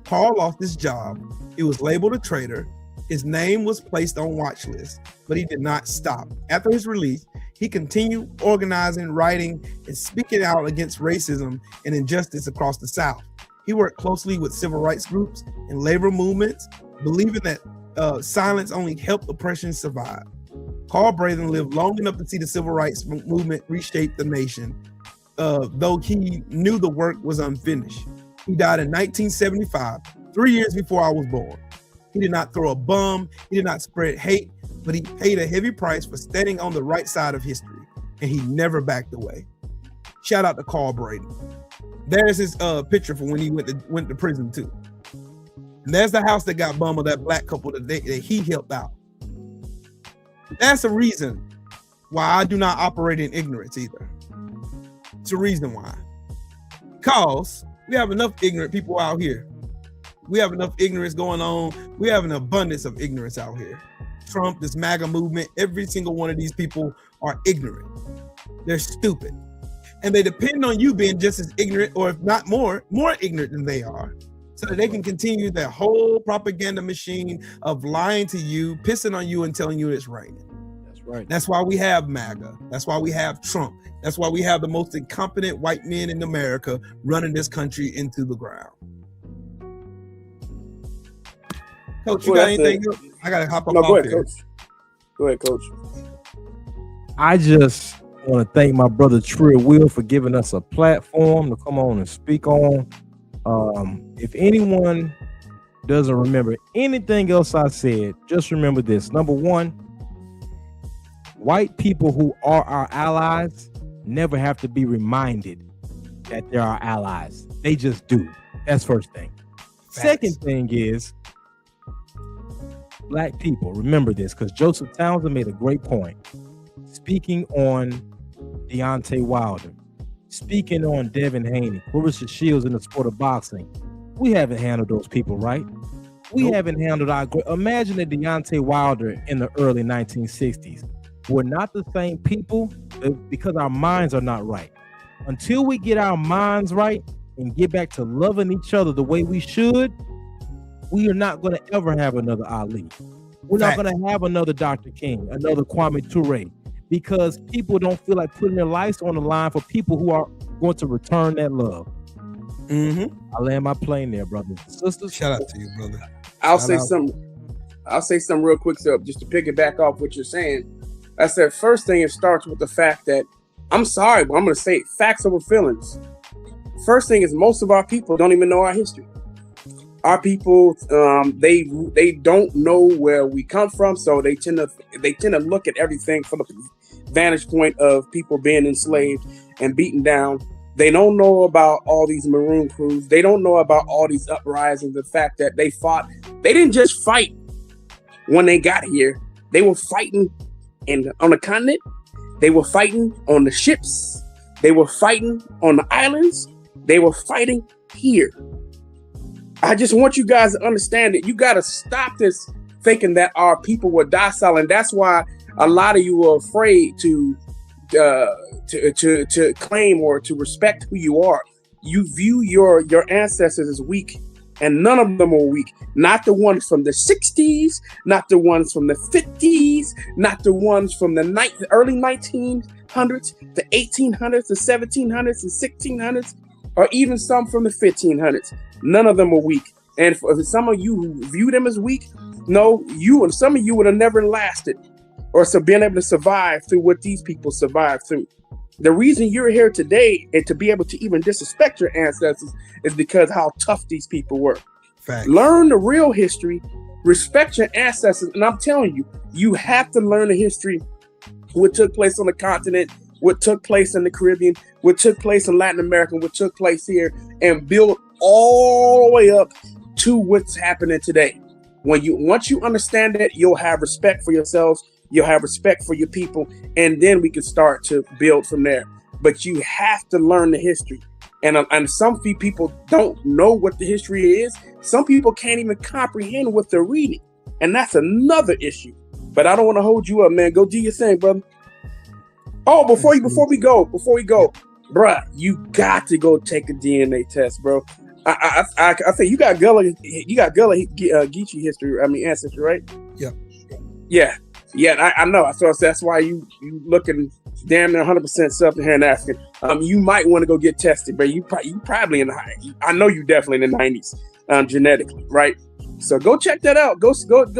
Carl lost his job. He was labeled a traitor. His name was placed on watch lists, but he did not stop. After his release, he continued organizing, writing, and speaking out against racism and injustice across the South. He worked closely with civil rights groups and labor movements, believing that silence only helped oppression survive. Carl Braden lived long enough to see the civil rights movement reshape the nation, though he knew the work was unfinished. He died in 1975, 3 years before I was born. He did not throw a bomb, he did not spread hate, but he paid a heavy price for standing on the right side of history, and he never backed away. Shout out to Carl Braden. There's his picture for when he went to prison too. And there's the house that got bombed of that black couple that he helped out. That's a reason why I do not operate in ignorance either. It's a reason why. Because we have enough ignorant people out here. We have enough ignorance going on. We have an abundance of ignorance out here. Trump, this MAGA movement, every single one of these people are ignorant. They're stupid. And they depend on you being just as ignorant, or if not more ignorant than they are, so that they can continue their whole propaganda machine of lying to you, pissing on you, and telling you it's raining. That's right. That's why we have MAGA. That's why we have Trump. That's why we have the most incompetent white men in America running this country into the ground. Coach, you got anything? I gotta hop up off go ahead, here. Coach. Go ahead, Coach. I just want to thank my brother Trill Will for giving us a platform to come on and speak on. If anyone doesn't remember anything else I said, just remember this. Number one, white people who are our allies never have to be reminded that they're our allies. They just do. That's first thing. Facts. Second thing is, black people, remember this, because Joseph Townsend made a great point. Speaking on Deontay Wilder, speaking on Devin Haney, Clarissa Shields in the sport of boxing, we haven't handled those people right. We haven't handled our. Imagine that Deontay Wilder in the early 1960s. We're not the same people because our minds are not right. Until we get our minds right and get back to loving each other the way we should, we are not going to ever have another Ali. We're not going to have another Dr. King, another Kwame Ture, because people don't feel like putting their lives on the line for people who are going to return that love. I land my plane there, brothers and sisters. Shout out to you, brother. I'll say something real quick, so just to piggyback off what you're saying. I said first thing, it starts with the fact that I'm sorry, but I'm going to say it, facts over feelings. First thing is most of our people don't even know our history. Our people, they don't know where we come from, so they tend to look at everything from the vantage point of people being enslaved and beaten down. They don't know about all these Maroon crews. They don't know about all these uprisings. The fact that they fought, they didn't just fight when they got here. They were fighting on the continent. They were fighting on the ships. They were fighting on the islands. They were fighting here. I just want you guys to understand that you got to stop this thinking that our people were docile, and that's why a lot of you are afraid to claim or to respect who you are. You view your ancestors as weak, and none of them are weak. Not the ones from the 60s, not the ones from the 50s, not the ones from the early 1900s, the 1800s, the 1700s, the 1600s, or even some from the 1500s. None of them are weak. And for some of you who view them as weak, no, you and some of you would have never lasted or been able to survive through what these people survived through. The reason you're here today and to be able to even disrespect your ancestors is because how tough these people were. Facts. Learn the real history, respect your ancestors. And I'm telling you, you have to learn the history, what took place on the continent, what took place in the Caribbean, what took place in Latin America, what took place here, and build all the way up to what's happening today. Once you understand that, you'll have respect for yourselves, you'll have respect for your people, and then we can start to build from there. But you have to learn the history. And some people don't know what the history is. Some people can't even comprehend what they're reading. And that's another issue. But I don't want to hold you up, man. Go do your thing, brother. Oh, before we go, bruh, you got to go take a DNA test, bro. I think you got Gullah Geechee history. I mean ancestry, right? Yeah. I know. So that's why you looking damn near 100% Sub-Saharan African. You might want to go get tested, but you probably in the high. I know you definitely in the 90s, genetically, right? So go check that out. Go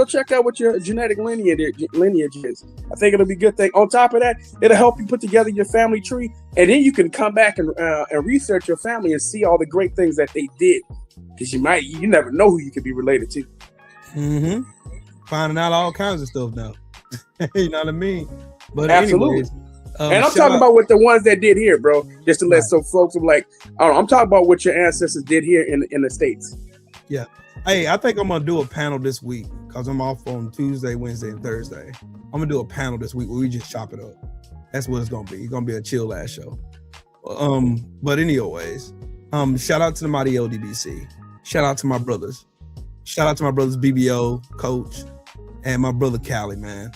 check out what your genetic lineage is. I think it'll be a good thing. On top of that, it'll help you put together your family tree, and then you can come back and research your family and see all the great things that they did. Because you never know who you could be related to. Mm-hmm. Finding out all kinds of stuff now. You know what I mean? But absolutely. Anyways, and I'm talking about what the ones that did here, bro. Just to let some folks are like, I don't know, I'm talking about what your ancestors did here in the States. Yeah. Hey, I think I'm gonna do a panel this week because I'm off on Tuesday, Wednesday, and Thursday. I'm gonna do a panel this week where we just chop it up. That's what it's gonna be. It's gonna be a chill ass show. But anyways, shout out to the Mighty LDBC. Shout out to my brothers. Shout out to my brothers BBO, Coach, and my brother Callie, man.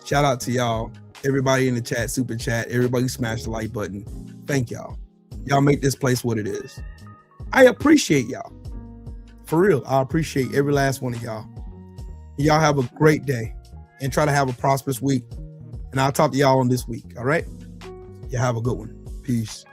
Shout out to y'all. Everybody in the chat, super chat, everybody smash the like button. Thank y'all. Y'all make this place what it is. I appreciate y'all. For real, I appreciate every last one of y'all. Y'all have a great day and try to have a prosperous week. And I'll talk to y'all on this week, all right? Y'all have a good one. Peace.